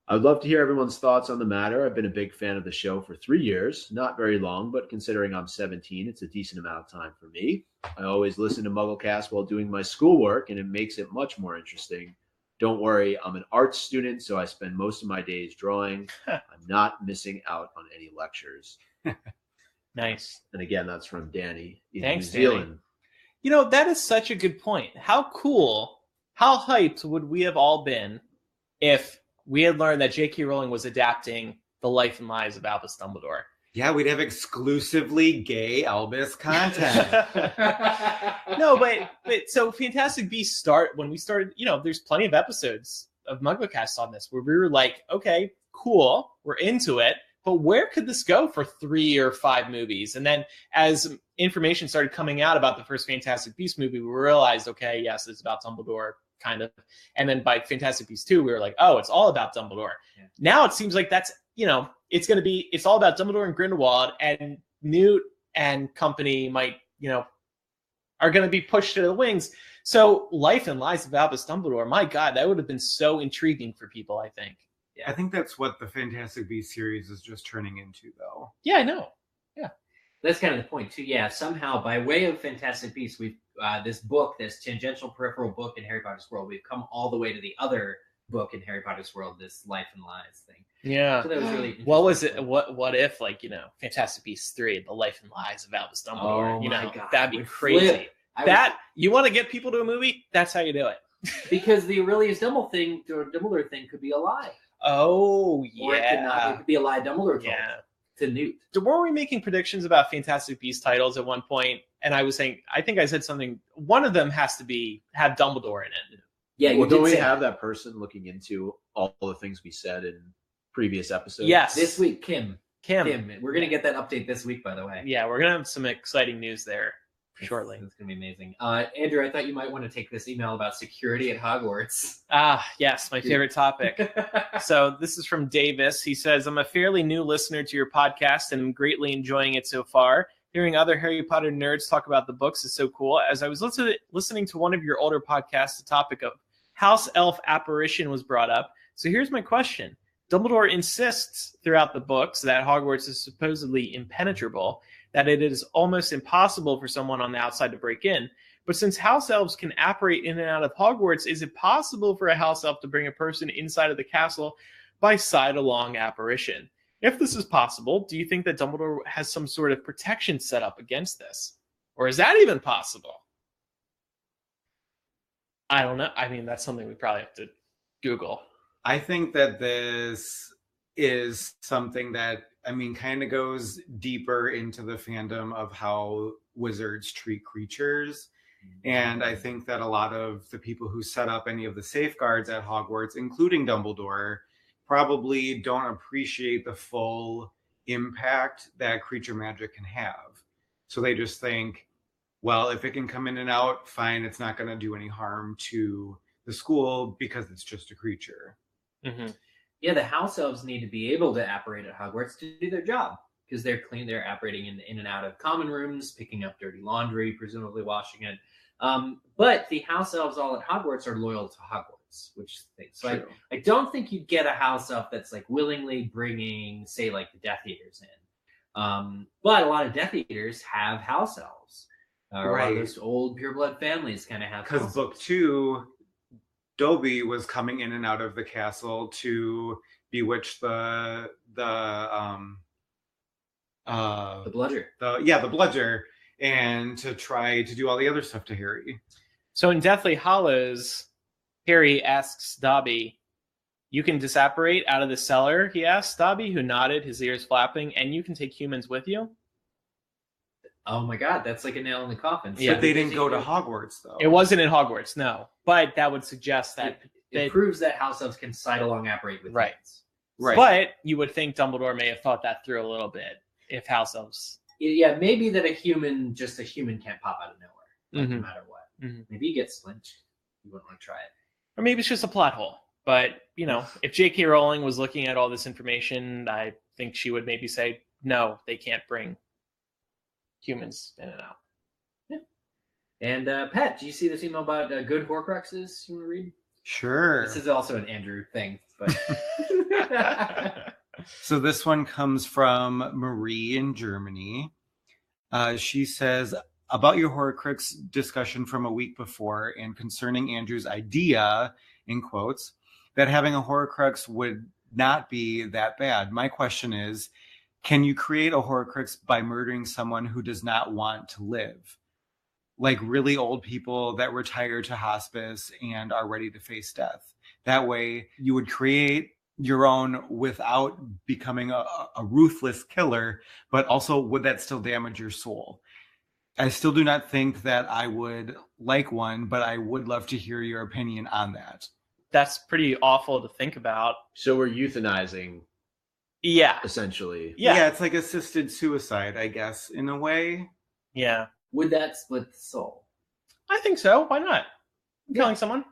I would love to hear everyone's thoughts on the matter. I've been a big fan of the show for 3 years, not very long, but considering I'm 17, it's a decent amount of time for me. I always listen to MuggleCast while doing my schoolwork, and it makes it much more interesting. Don't worry, I'm an arts student, so I spend most of my days drawing. I'm not missing out on any lectures. Nice. And again, that's from Danny in Thanks, New Zealand. Danny. That is such a good point. How cool, how hyped would we have all been if we had learned that J.K. Rowling was adapting The Life and Lies of Albus Dumbledore? Yeah, we'd have exclusively gay Albus content. No, but so Fantastic Beasts when we started, there's plenty of episodes of MuggleCast on this where we were like, okay, cool, we're into it, but where could this go for 3 or 5 movies? And then as information started coming out about the first Fantastic Beasts movie, we realized, okay, yes, it's about Dumbledore, kind of. And then by Fantastic Beasts 2, we were like, oh, it's all about Dumbledore. Yeah. Now it seems like that's, it's all about Dumbledore and Grindelwald, and Newt and company might, are going to be pushed to the wings. So Life and Lies of Albus Dumbledore, my God, that would have been so intriguing for people, I think. Yeah. I think that's what the Fantastic Beasts series is just turning into, though. Yeah, I know. Yeah. That's kind of the point, too. Yeah, somehow, by way of Fantastic Beasts, we've this tangential peripheral book in Harry Potter's world, we've come all the way to the other book in Harry Potter's world, this Life and Lies thing. Yeah. So that was really what was it? What if, Fantastic Beasts 3, The Life and Lies of Albus Dumbledore? Oh, my God. That'd be crazy. You want to get people to a movie? That's how you do it. Because the Aurelius Dumbledore thing could be a lie. Oh, yeah. Or it could not. It could be a lie Dumbledore told to Newt. Weren't we making predictions about Fantastic Beasts titles at one point? And I was saying, I think I said something. One of them has to have Dumbledore in it. Yeah. Well, don't we have that person looking into all the things we said in previous episodes? Yes. This week, Kim. We're going to get that update this week, by the way. Yeah, we're going to have some exciting news there shortly. It's going to be amazing. Andrew, I thought you might want to take this email about security at Hogwarts. Yes, my favorite topic. So this is from Davis. He says, I'm a fairly new listener to your podcast and I'm greatly enjoying it so far. Hearing other Harry Potter nerds talk about the books is so cool. As I was listening to one of your older podcasts, the topic of house elf apparition was brought up. So here's my question. Dumbledore insists throughout the books that Hogwarts is supposedly impenetrable, that it is almost impossible for someone on the outside to break in. But since house elves can apparate in and out of Hogwarts, is it possible for a house elf to bring a person inside of the castle by side-along apparition? If this is possible, do you think that Dumbledore has some sort of protection set up against this? Or is that even possible? I don't know. I mean, that's something we probably have to Google. I think that this is something that, kind of goes deeper into the fandom of how wizards treat creatures. And I think that a lot of the people who set up any of the safeguards at Hogwarts, including Dumbledore, probably don't appreciate the full impact that creature magic can have. So they just think, well, if it can come in and out, fine, it's not going to do any harm to the school because it's just a creature. Mm-hmm. Yeah, the house elves need to be able to apparate at Hogwarts to do their job because they're clean. They're apparating in and out of common rooms, picking up dirty laundry, presumably washing it. But the house elves all at Hogwarts are loyal to Hogwarts, which so I don't think you'd get a house elf that's willingly bringing, say, the Death Eaters in. But a lot of Death Eaters have house elves. A lot of those old pureblood families kind of have. Because book 2, Dobby was coming in and out of the castle to bewitch the bludger. The bludger, and to try to do all the other stuff to Harry. So in Deathly Hallows, Harry asks Dobby, "You can disapparate out of the cellar?" He asks Dobby, who nodded, his ears flapping, "And you can take humans with you?" Oh my God, that's like a nail in the coffin. Yeah. But they didn't go to Hogwarts, though. It wasn't in Hogwarts, no. But that would suggest that... It proves that house elves can side along apparate with humans. Right. But you would think Dumbledore may have thought that through a little bit if house elves. Yeah, maybe that a human can't pop out of nowhere, no matter what. Mhm. Maybe you get slinched. You wouldn't want to try it. Or maybe it's just a plot hole. But, if J.K. Rowling was looking at all this information, I think she would maybe say, no, they can't bring humans in and out. Yeah. And Pat, do you see this email about good Horcruxes you want to read? Sure. This is also an Andrew thing, but So this one comes from Marie in Germany. She says, about your Horcrux discussion from a week before and concerning Andrew's idea, in quotes, that having a Horcrux would not be that bad. My question is, can you create a Horcrux by murdering someone who does not want to live? Like really old people that retire to hospice and are ready to face death. That way you would create your own without becoming a ruthless killer, but also would that still damage your soul? I still do not think that I would like one, but I would love to hear your opinion on that. That's pretty awful to think about. So we're euthanizing, Yeah. essentially. Yeah. It's like assisted suicide, I guess, in a way. Yeah. would that split the soul? I think so. Why not? Killing someone?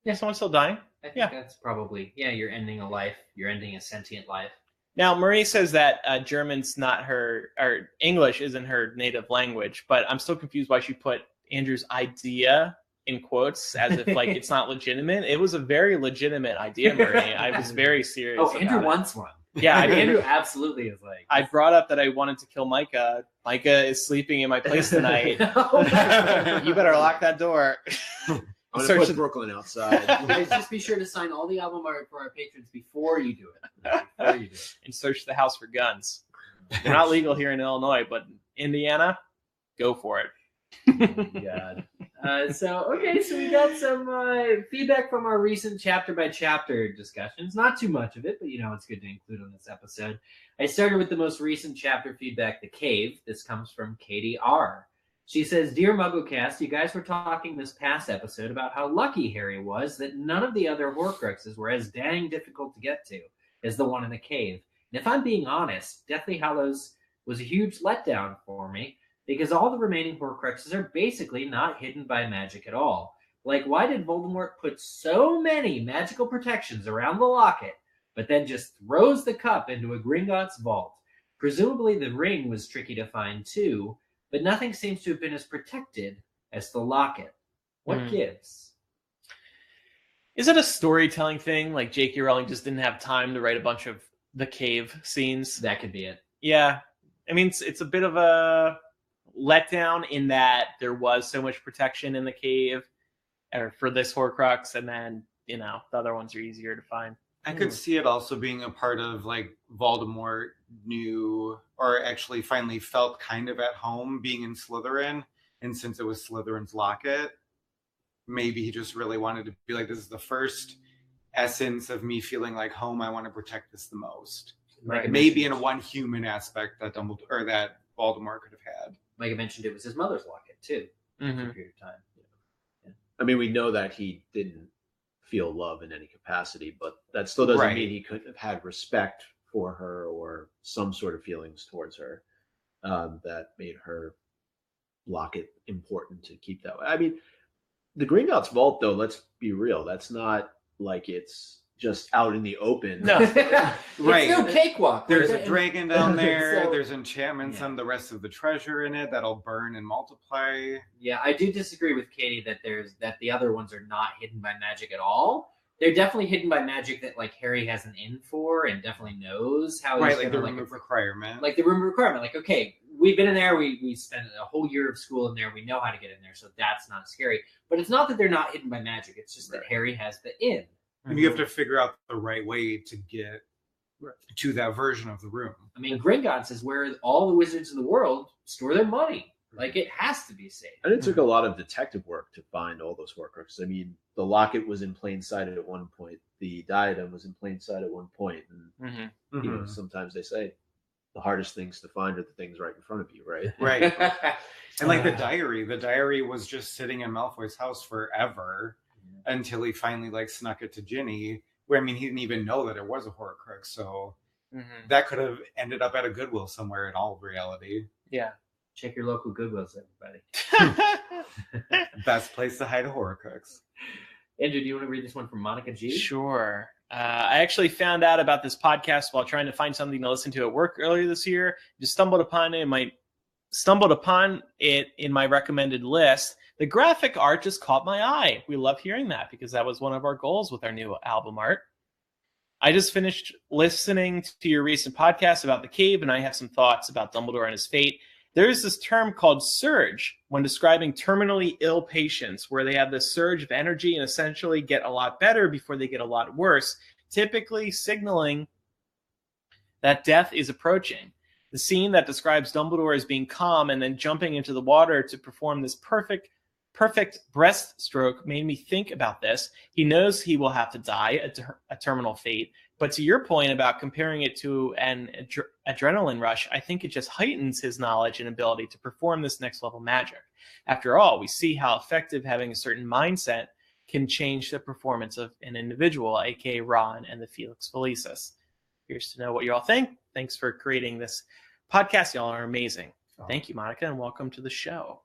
Yeah, someone's still dying. I think Yeah. that's probably, you're ending a life. You're ending a sentient life. Now, Marie says that German's not her, or English isn't her native language, but I'm still confused why she put Andrew's idea in quotes as if like it's not legitimate. It was a very legitimate idea, Marie. I was very serious. Oh, Andrew about it. wants one. Yeah, I mean, Andrew absolutely is like. I brought up that I wanted to kill Micah. Micah is sleeping in my place tonight. You better lock that door. I'm Search going to the- put Brooklyn outside. Guys, just be sure to sign all the album art for our patrons before you do it. Before you do it. And search the house for guns. They're not legal here in Illinois, but Indiana, go for it. God. So we got some feedback from our recent chapter by chapter discussions. Not too much of it, but it's good to include on this episode. I started with the most recent chapter feedback, The Cave. This comes from Katie R. She says, Dear MuggleCast, you guys were talking this past episode about how lucky Harry was that none of the other Horcruxes were as dang difficult to get to as the one in the cave. And if I'm being honest, Deathly Hallows was a huge letdown for me, because all the remaining Horcruxes are basically not hidden by magic at all. Like, why did Voldemort put so many magical protections around the locket, but then just throws the cup into a Gringotts vault? Presumably the ring was tricky to find too, but nothing seems to have been as protected as the locket. What gives? Is it a storytelling thing? Like J.K. Rowling just didn't have time to write a bunch of the cave scenes? That could be it. Yeah. I mean, it's a bit of a letdown in that there was so much protection in the cave or for this Horcrux, and then, the other ones are easier to find. I could see it also being a part of like Voldemort knew, or actually finally felt kind of at home being in Slytherin. And since it was Slytherin's locket, maybe he just really wanted to be like, this is the first essence of me feeling like home. I want to protect this the most. Right. Maybe in a one human aspect that Dumbledore or that Voldemort could have had. Like I mentioned, it was his mother's locket too. For a period of time. I mean, we know that he didn't feel love in any capacity, but that still doesn't mean he couldn't have had respect for her or some sort of feelings towards her that made her locket important to keep that way. I mean, the Gringotts vault, though, let's be real, that's not like it's just out in the open. No. Right. It's no cakewalk. There's a dragon down there. So- There's enchantments on the rest of the treasure in it that'll burn and multiply. Yeah, I do disagree with Katie that the other ones are not hidden by magic at all. They're definitely hidden by magic that like Harry has an in for and definitely knows how he's Like the gonna, room of requirement. like the room of requirement. Like, okay, we've been in there, we spent a whole year of school in there, we know how to get in there, so that's not scary. But it's not that they're not hidden by magic, it's just that Harry has the in. And you have to figure out the right way to get to that version of the room. I mean, Gringotts is where all the wizards in the world store their money. Like, it has to be safe. And it took a lot of detective work to find all those Horcruxes. I mean, the locket was in plain sight at one point. The diadem was in plain sight at one point. And, you know, sometimes they say the hardest things to find are the things right in front of you, right? Right. And like the diary was just sitting in Malfoy's house forever until he finally like snuck it to Ginny. where, I mean, he didn't even know that it was a Horcrux, so Mm-hmm. that could have ended up at a Goodwill somewhere in all reality. Yeah. Check your local Goodwills, everybody. Best place to hide a Horcrux. Andrew, do you want to read this one from Monica G? Sure. I actually found out about this podcast while trying to find something to listen to at work earlier this year. Just stumbled upon it in my recommended list. The graphic art just caught my eye. We love hearing that because that was one of our goals with our new album art. I just finished listening to your recent podcast about the cave, and I have some thoughts about Dumbledore and his fate. There's this term called surge when describing terminally ill patients, where they have this surge of energy and essentially get a lot better before they get a lot worse, typically signaling that death is approaching. The scene that describes Dumbledore as being calm and then jumping into the water to perform this perfect breaststroke made me think about this. He knows he will have to die, a terminal fate. But to your point about comparing it to an adrenaline rush, I think it just heightens his knowledge and ability to perform this next level magic. After all, we see how effective having a certain mindset can change the performance of an individual, aka Ron and the Felix Felicis. Curious to know what you all think. Thanks for creating this podcast. Y'all are amazing. Thank you, Monica, and welcome to the show.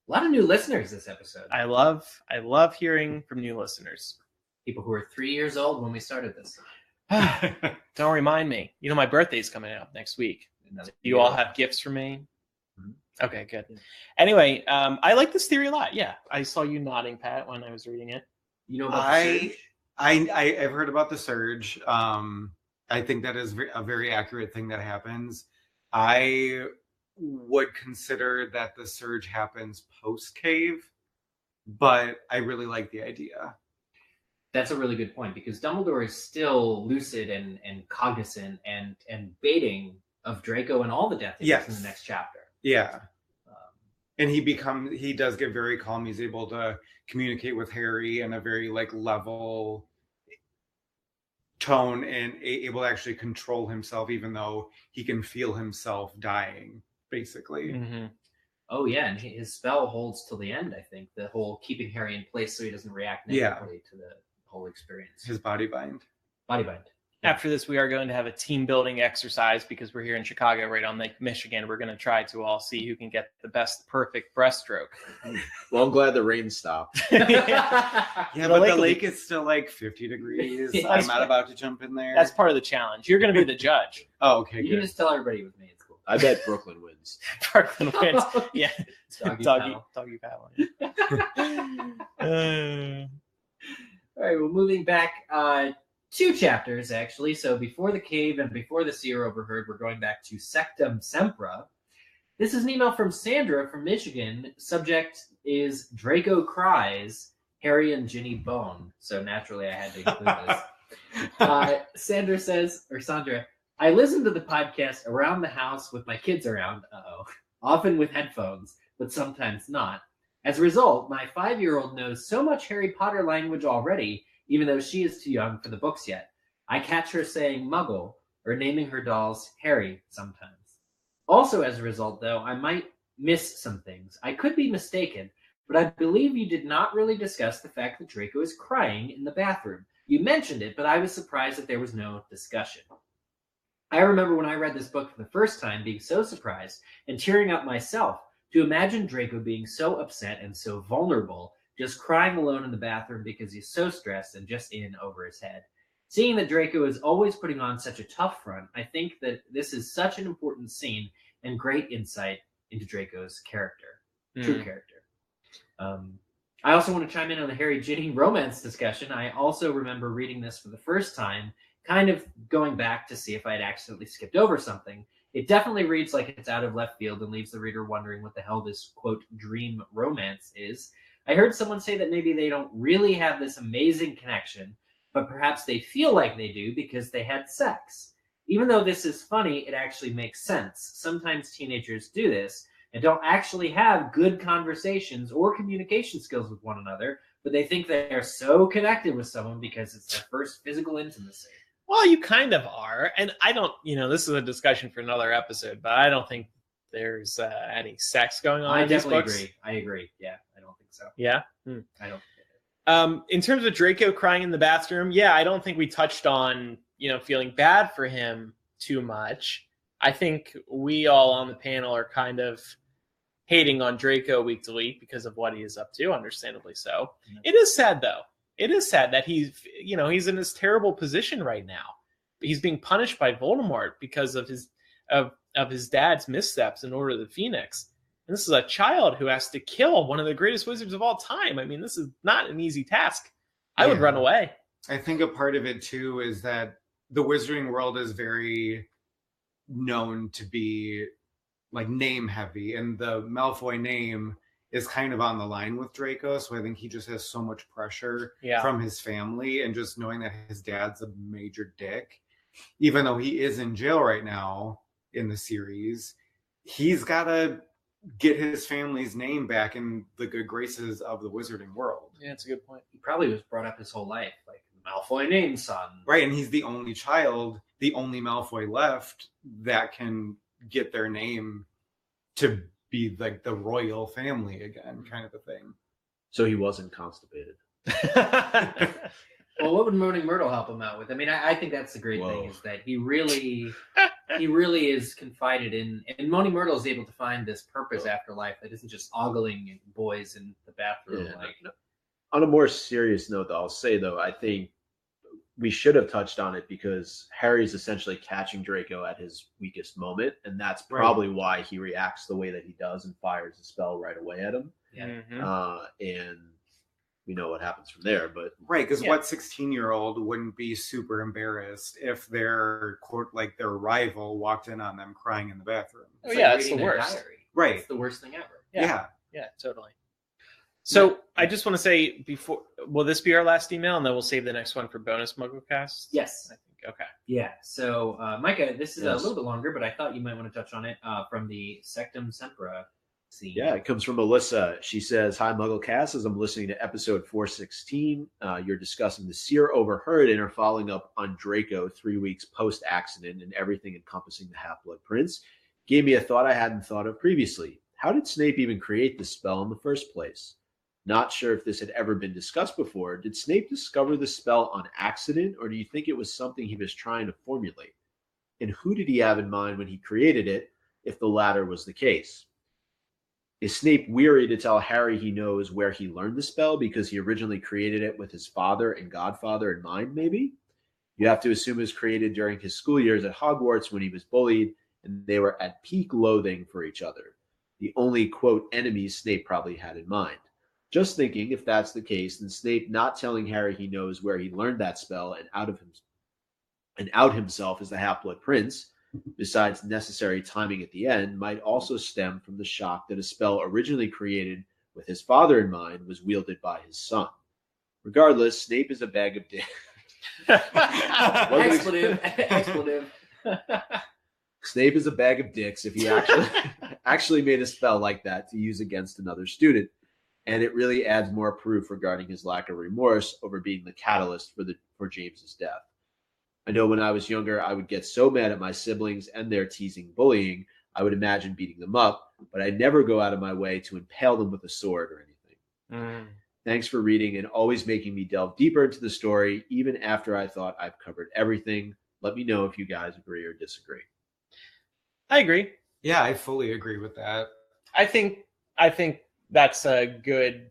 A lot of new listeners this episode. I love hearing from new listeners. People who were 3 years old when we started this. Don't remind me. You know, my birthday's coming up next week. Do you all have gifts for me? Mm-hmm. Okay, good. Yeah. Anyway, I like this theory a lot. Yeah, I saw you nodding, Pat, when I was reading it. You know about the surge? I've heard about the surge. I think that is a very accurate thing that happens. I would consider that the surge happens post-cave, but I really like the idea. That's a really good point, because Dumbledore is still lucid and cognizant and baiting of Draco and all the Death Eaters in the next chapter. Yeah. And he does get very calm. He's able to communicate with Harry in a very level tone and able to actually control himself, even though he can feel himself dying, basically. Mm-hmm. Oh, yeah, and his spell holds till the end, I think. The whole keeping Harry in place so he doesn't react negatively to the whole experience. His body bind. After this, we are going to have a team building exercise because we're here in Chicago, right on Lake Michigan. We're going to try to all see who can get the best perfect breaststroke. Well, I'm glad the rain stopped. Yeah, but the lake is still 50 degrees. I'm not about to jump in there. That's part of the challenge. You're going to be the judge. Oh, okay, You can just tell everybody with me. It's cool. I bet Brooklyn wins. Brooklyn wins. Yeah. Doggy paddle. All right, well, moving back 2 chapters, actually. So before the cave and before the seer overheard, we're going back to Sectumsempra. This is an email from Sandra from Michigan. Subject is Draco cries, Harry and Ginny bone. So naturally, I had to include this. Sandra, I listen to the podcast around the house with my kids around, often with headphones, but sometimes not. As a result, my 5-year-old knows so much Harry Potter language already, even though she is too young for the books yet. I catch her saying Muggle or naming her dolls Harry sometimes. Also, as a result, though, I might miss some things. I could be mistaken, but I believe you did not really discuss the fact that Draco is crying in the bathroom. You mentioned it, but I was surprised that there was no discussion. I remember when I read this book for the first time being so surprised and tearing up myself to imagine Draco being so upset and so vulnerable, just crying alone in the bathroom because he's so stressed and just in over his head. Seeing that Draco is always putting on such a tough front, I think that this is such an important scene and great insight into Draco's character, true character. I also want to chime in on the Harry-Ginny romance discussion. I also remember reading this for the first time, kind of going back to see if I had accidentally skipped over something. It definitely reads like it's out of left field and leaves the reader wondering what the hell this, quote, dream romance is. I heard someone say that maybe they don't really have this amazing connection, but perhaps they feel like they do because they had sex. Even though this is funny, it actually makes sense. Sometimes teenagers do this and don't actually have good conversations or communication skills with one another, but they think they are so connected with someone because it's their first physical intimacy. Well, you kind of are. And I don't, this is a discussion for another episode, but I don't think there's any sex going on in these books. I agree. Yeah, I don't think so. Yeah? I don't. In terms of Draco crying in the bathroom, yeah, I don't think we touched on, feeling bad for him too much. I think we all on the panel are kind of hating on Draco week to week because of what he is up to, understandably so. Mm-hmm. It is sad, though. It is sad that he's in this terrible position right now. He's being punished by Voldemort because of his dad's missteps in Order of the Phoenix. And this is a child who has to kill one of the greatest wizards of all time. I mean, this is not an easy task. I would run away. I think a part of it, too, is that the wizarding world is very known to be, like, name-heavy. And the Malfoy name is kind of on the line with Draco. So I think he just has so much pressure from his family. And just knowing that his dad's a major dick, even though he is in jail right now in the series, he's got to get his family's name back in the good graces of the wizarding world. Yeah, that's a good point. He probably was brought up his whole life, like Malfoy name son. Right, and he's the only child, the only Malfoy left that can get their name to be like the royal family again, kind of a thing. So he wasn't constipated. Well, what would Moaning Myrtle help him out with? I mean, I think that's the great thing, is that he really is confided in, and Moaning Myrtle is able to find this purpose after life that isn't just ogling boys in the bathroom. On a more serious note, though, I'll say, though, I think we should have touched on it because Harry's essentially catching Draco at his weakest moment, and that's probably why he reacts the way that he does and fires a spell right away at him. Yeah. Mm-hmm. And we know what happens from there, but because what 16-year-old wouldn't be super embarrassed if their their rival walked in on them crying in the bathroom? Oh yeah, it's the worst. Right, it's the worst thing ever. Yeah, totally. So I just want to say, before, will this be our last email, and then we'll save the next one for bonus MuggleCast? Yes, I think. Okay. Yeah. So Micah, this is a little bit longer, but I thought you might want to touch on it from the Sectumsempra scene. Yeah, it comes from Melissa. She says, "Hi, MuggleCast. As I'm listening to episode 416, you're discussing the seer overheard and are following up on Draco 3 weeks post-accident and everything encompassing the Half-Blood Prince. Gave me a thought I hadn't thought of previously. How did Snape even create this spell in the first place? Not sure if this had ever been discussed before. Did Snape discover the spell on accident, or do you think it was something he was trying to formulate? And who did he have in mind when he created it, if the latter was the case? Is Snape weary to tell Harry he knows where he learned the spell because he originally created it with his father and godfather in mind, maybe? You have to assume it was created during his school years at Hogwarts when he was bullied and they were at peak loathing for each other. The only, quote, enemies Snape probably had in mind. Just thinking, if that's the case, then Snape not telling Harry he knows where he learned that spell and out himself as the Half-Blood Prince, besides necessary timing at the end, might also stem from the shock that a spell originally created with his father in mind was wielded by his son. Regardless, Snape is a bag of dicks." Expletive. Snape is a bag of dicks if he actually made a spell like that to use against another student. And it really adds more proof regarding his lack of remorse over being the catalyst for James's death. I know when I was younger, I would get so mad at my siblings and their teasing bullying, I would imagine beating them up, but I'd never go out of my way to impale them with a sword or anything. Thanks for reading and always making me delve deeper into the story, even after I thought I've covered everything. Let me know if you guys agree or disagree. I agree. Yeah, I fully agree with that. I think that's a good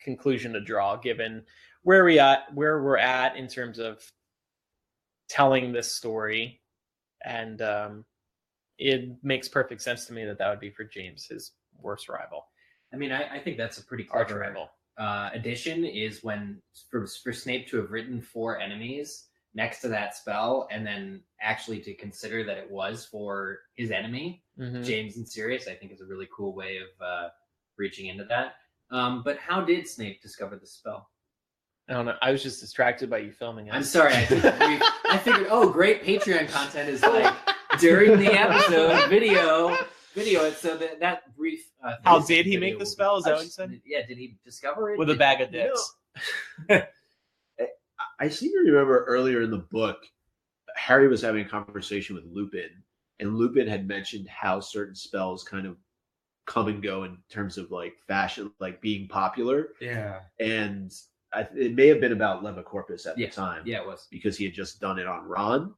conclusion to draw, given where we're at in terms of telling this story, and it makes perfect sense to me that would be for James, his worst rival. I mean, I think that's a pretty clever rival. Addition is when for Snape to have written 4 enemies next to that spell, and then actually to consider that it was for his enemy, James and Sirius, I think is a really cool way of reaching into that. But how did Snape discover the spell? I don't know. I was just distracted by you filming it. I'm sorry. I figured, great Patreon content is like during the episode video. So that brief. How did he make the spell? Is that what you said? Yeah. Did he discover it with a bag of dicks? I seem to remember earlier in the book, Harry was having a conversation with Lupin, and Lupin had mentioned how certain spells kind of come and go in terms of like fashion, like being popular. Yeah. And it may have been about Levicorpus at the time. Yeah, it was. Because he had just done it on Ron.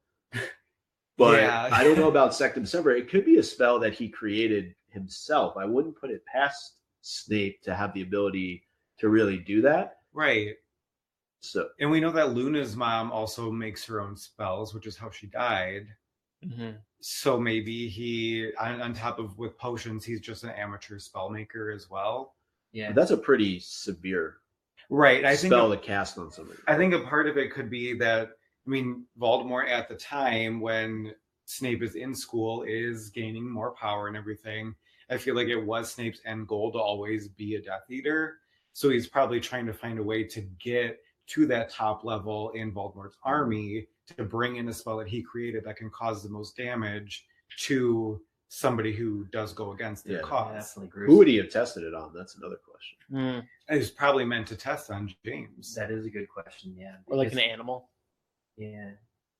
But Yeah. I don't know about Sectumsempra. It could be a spell that he created himself. I wouldn't put it past Snape to have the ability to really do that. Right. So, And we know that Luna's mom also makes her own spells, which is how she died. Mm-hmm. So maybe he, on top of with potions, he's just an amateur spell maker as well. Yeah. that's a pretty severe Right. I think spell to cast on somebody. I think a part of it could be that, I mean, Voldemort at the time when Snape is in school is gaining more power and everything. I feel like it was Snape's end goal to always be a Death Eater. So he's probably trying to find a way to get to that top level in Voldemort's army to bring in a spell that he created that can cause the most damage to somebody who does go against their cause. Definitely Who gruesome. would he have tested it on? That's another question. It's probably meant to test on James. That is a good question. Yeah. Or like an because- animal. Yeah.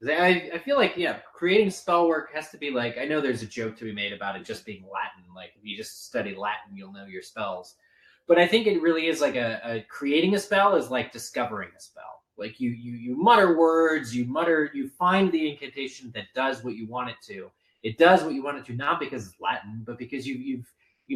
'Cause I feel like, creating spell work has to be like, I know there's a joke to be made about it just being Latin. Like, if you just study Latin, you'll know your spells. But I think it really is like a creating a spell is like discovering a spell. Like you mutter words, you find the incantation that does what you want it to. It does what you want it to, not because it's Latin, but because you've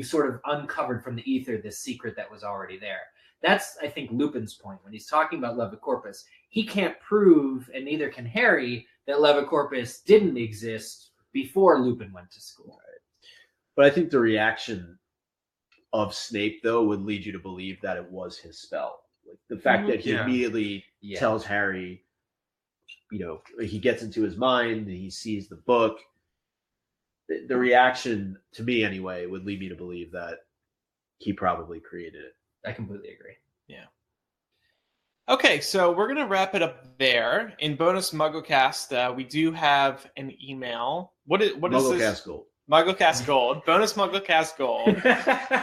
sort of uncovered from the ether this secret that was already there. That's, I think, Lupin's point when he's talking about Levicorpus. He can't prove, and neither can Harry, that Levicorpus didn't exist before Lupin went to school. But I think the reaction of Snape, though, would lead you to believe that it was his spell. Like the fact that he immediately tells Harry, he gets into his mind and he sees the book. The reaction, to me anyway, would lead me to believe that he probably created it. I completely agree. Yeah. Okay, so we're going to wrap it up there. In bonus MuggleCast, we do have an email. What is MuggleCast this? Gold. MuggleCast Gold. Bonus MuggleCast Gold.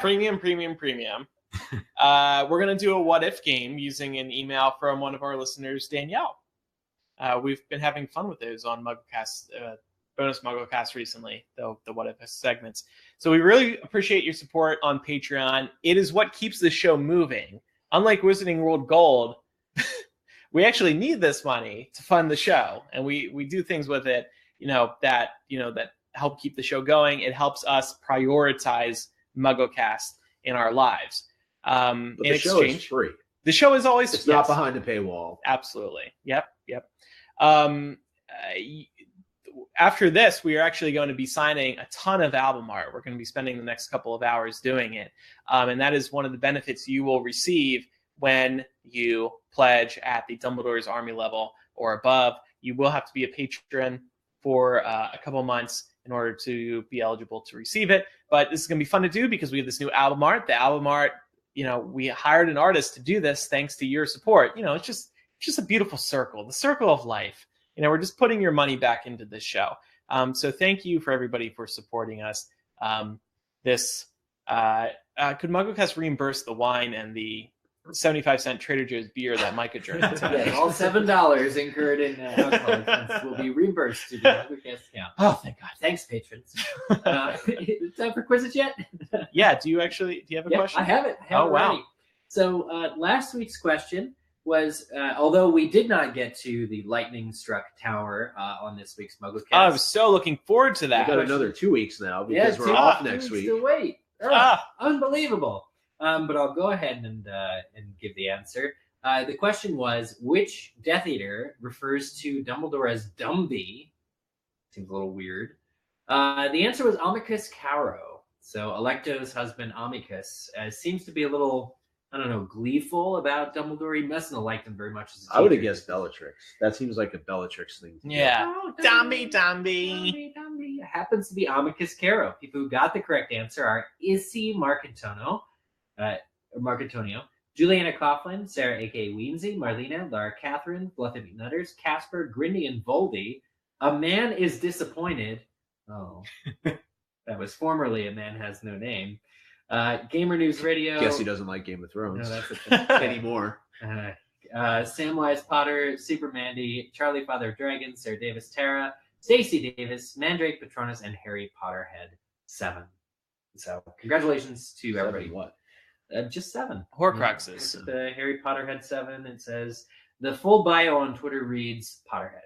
Premium. We're going to do a what-if game using an email from one of our listeners, Danielle. We've been having fun with those on MuggleCast, bonus MuggleCast recently, the what-if segments. So we really appreciate your support on Patreon. It is what keeps the show moving. Unlike Wizarding World Gold, we actually need this money to fund the show, and we do things with it, that help keep the show going. It helps us prioritize MuggleCast in our lives. But In the show is exchange, free. the show is always It's not behind a paywall. Absolutely. Yep. After this, we are actually going to be signing a ton of album art. We're going to be spending the next couple of hours doing it. And that is one of the benefits you will receive when you pledge at the Dumbledore's Army level or above. You will have to be a patron for a couple months in order to be eligible to receive it. But this is going to be fun to do because we have this new album art. The album art, we hired an artist to do this thanks to your support. It's just a beautiful circle, the circle of life. We're just putting your money back into this show. So thank you for everybody for supporting us. Could MuggleCast reimburse the wine and the 75-cent Trader Joe's beer that Micah drank today? All $7 incurred in alcohol expense will be reimbursed to the MuggleCast account. Oh, thank God. Thanks, patrons. Time for Quizzitch yet? Yeah. Do you have a question? I have it. Oh, wow. Ready. So last week's question was, although we did not get to the Lightning-Struck Tower on this week's MuggleCast. I was so looking forward to We've that. got another 2 weeks now because we're off next week. To wait. Unbelievable. But I'll go ahead and give the answer. The question was, which Death Eater refers to Dumbledore as Dumby? Seems a little weird. The answer was Amicus Caro. So Alecto's husband, Amicus, seems to be a little, gleeful about Dumbledore. He mustn't have liked him very much as a teacher. I would have guessed Bellatrix. That seems like a Bellatrix thing. Yeah. Oh, Dumby. It happens to be Amicus Caro. People who got the correct answer are Izzy Marcantonio, Juliana Coughlin, Sarah A.K. Weensy, Marlena, Lara Catherine, Bluffy Nutters, Casper, Grindy, and Voldy. A Man is Disappointed. Oh. That was formerly A Man Has No Name. Gamer News Radio. Guess he doesn't like Game of Thrones No, that's anymore. Samwise Potter, Super Mandy, Charlie Father of Dragons, Sarah Davis, Tara, Stacy Davis, Mandrake Patronus, and Harry Potterhead 7. So congratulations to everybody. What? Just 7. Horcruxes. The Harry Potter had 7. It says the full bio on Twitter reads Potterhead.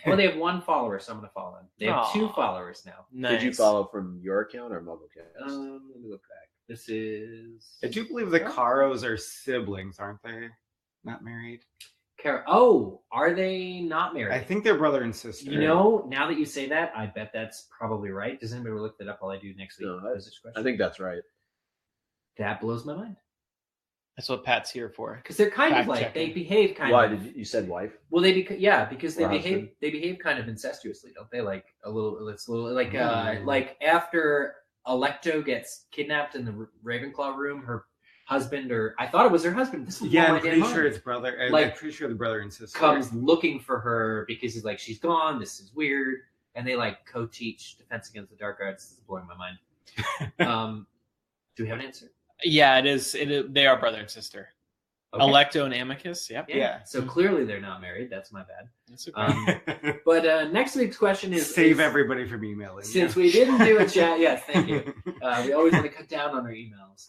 Well, they have 1 follower, so I'm going to follow him. They have 2 followers now. Nice. Did you follow from your account or MuggleCast? Let me look back. This is. I do believe the Caros are siblings, aren't they? Not married. Are they not married? I think they're brother and sister. You know, now that you say that, I bet that's probably right. Does anybody look that up while I do next week? No, I think that's right. That blows my mind. That's what Pat's here for. Because they're kind of like Fact-checking. they behave kind Why of. did you said wife? Well, because they Or behave husband. they behave kind of incestuously, don't they? Like a little. It's a little like after Alecto gets kidnapped in the Ravenclaw room, her husband, or I thought it was her husband. This was Yeah, my I'm pretty damn sure mind. it's brother. Like, I'm pretty sure the brother and sister Comes looking for her because he's like, she's gone. This is weird, and they like co-teach Defense Against the Dark Arts. This is blowing my mind. Do we have an answer? Yeah, it is. They are brother and sister. Okay. Electo and Amicus. Yep. Yeah. So clearly they're not married. That's my bad. That's okay. But next week's question is Save everybody from emailing. Since we didn't do a chat, yes, thank you. We always want to cut down on our emails.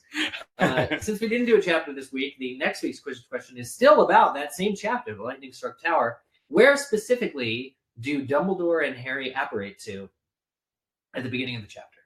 Since we didn't do a chapter this week, the next week's question is still about that same chapter, the Lightning-Struck Tower. Where specifically do Dumbledore and Harry apparate to at the beginning of the chapter?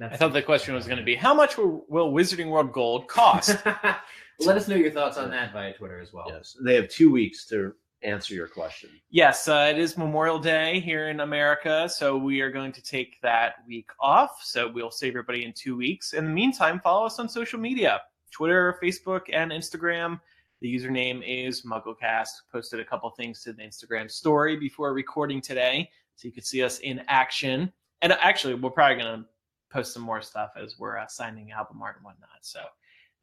I thought the question was going to be, how much will Wizarding World Gold cost? Well, let us know your thoughts on that via Twitter as well. Yes, they have 2 weeks to answer your question. Yes, it is Memorial Day here in America, so we are going to take that week off. So we'll see everybody in 2 weeks. In the meantime, follow us on social media, Twitter, Facebook, and Instagram. The username is MuggleCast. Posted a couple things to the Instagram story before recording today, so you could see us in action. And actually, we're probably going to post some more stuff as we're signing album art and whatnot. So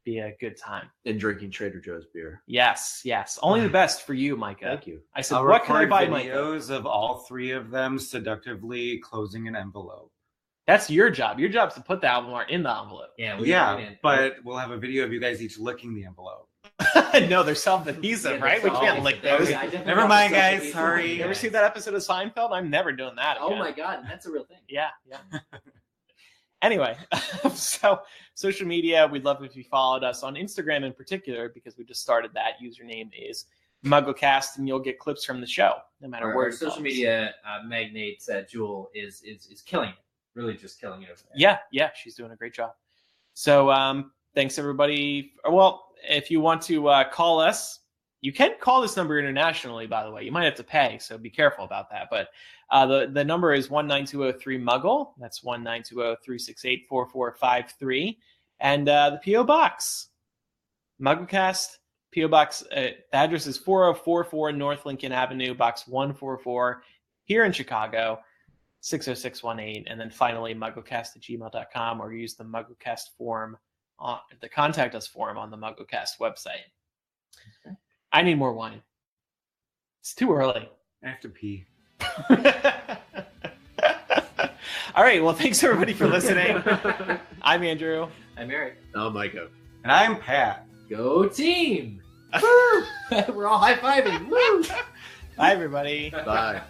be a good time. And drinking Trader Joe's beer. Yes. Only the best for you, Micah. Thank you. I said, I'll what can I record buy, Micah? videos of all 3 of them seductively closing an envelope. That's your job. Your job's to put the album art in the envelope. Yeah, but we'll have a video of you guys each licking the envelope. No, they're self-adhesive, right? We can't lick those. Never mind, guys. Sorry. You ever see that episode of Seinfeld? I'm never doing that again. Oh my god, that's a real thing. Yeah. Anyway, so social media, we'd love if you followed us on Instagram in particular, because we just started that. Username is MuggleCast, and you'll get clips from the show, no matter where Our social media magnate Jewel is killing it. Really just killing it over there. Yeah, she's doing a great job. So thanks, everybody. Well, if you want to call us, you can call this number internationally, by the way. You might have to pay, so be careful about that. But the number is 19203-MUGGLE. That's 19203684453. And the P.O. Box, MuggleCast, P.O. Box, the address is 4044 North Lincoln Avenue, Box 144, here in Chicago, 60618. And then finally, MuggleCast@gmail.com, or use the MuggleCast form, the Contact Us form on the MuggleCast website. Okay. I need more wine. It's too early. I have to pee. All right. Well, thanks everybody for listening. I'm Andrew. I'm Eric. I'm Micah. And I'm Pat. Go team! Woo! We're all high-fiving. Woo! Bye, everybody. Bye.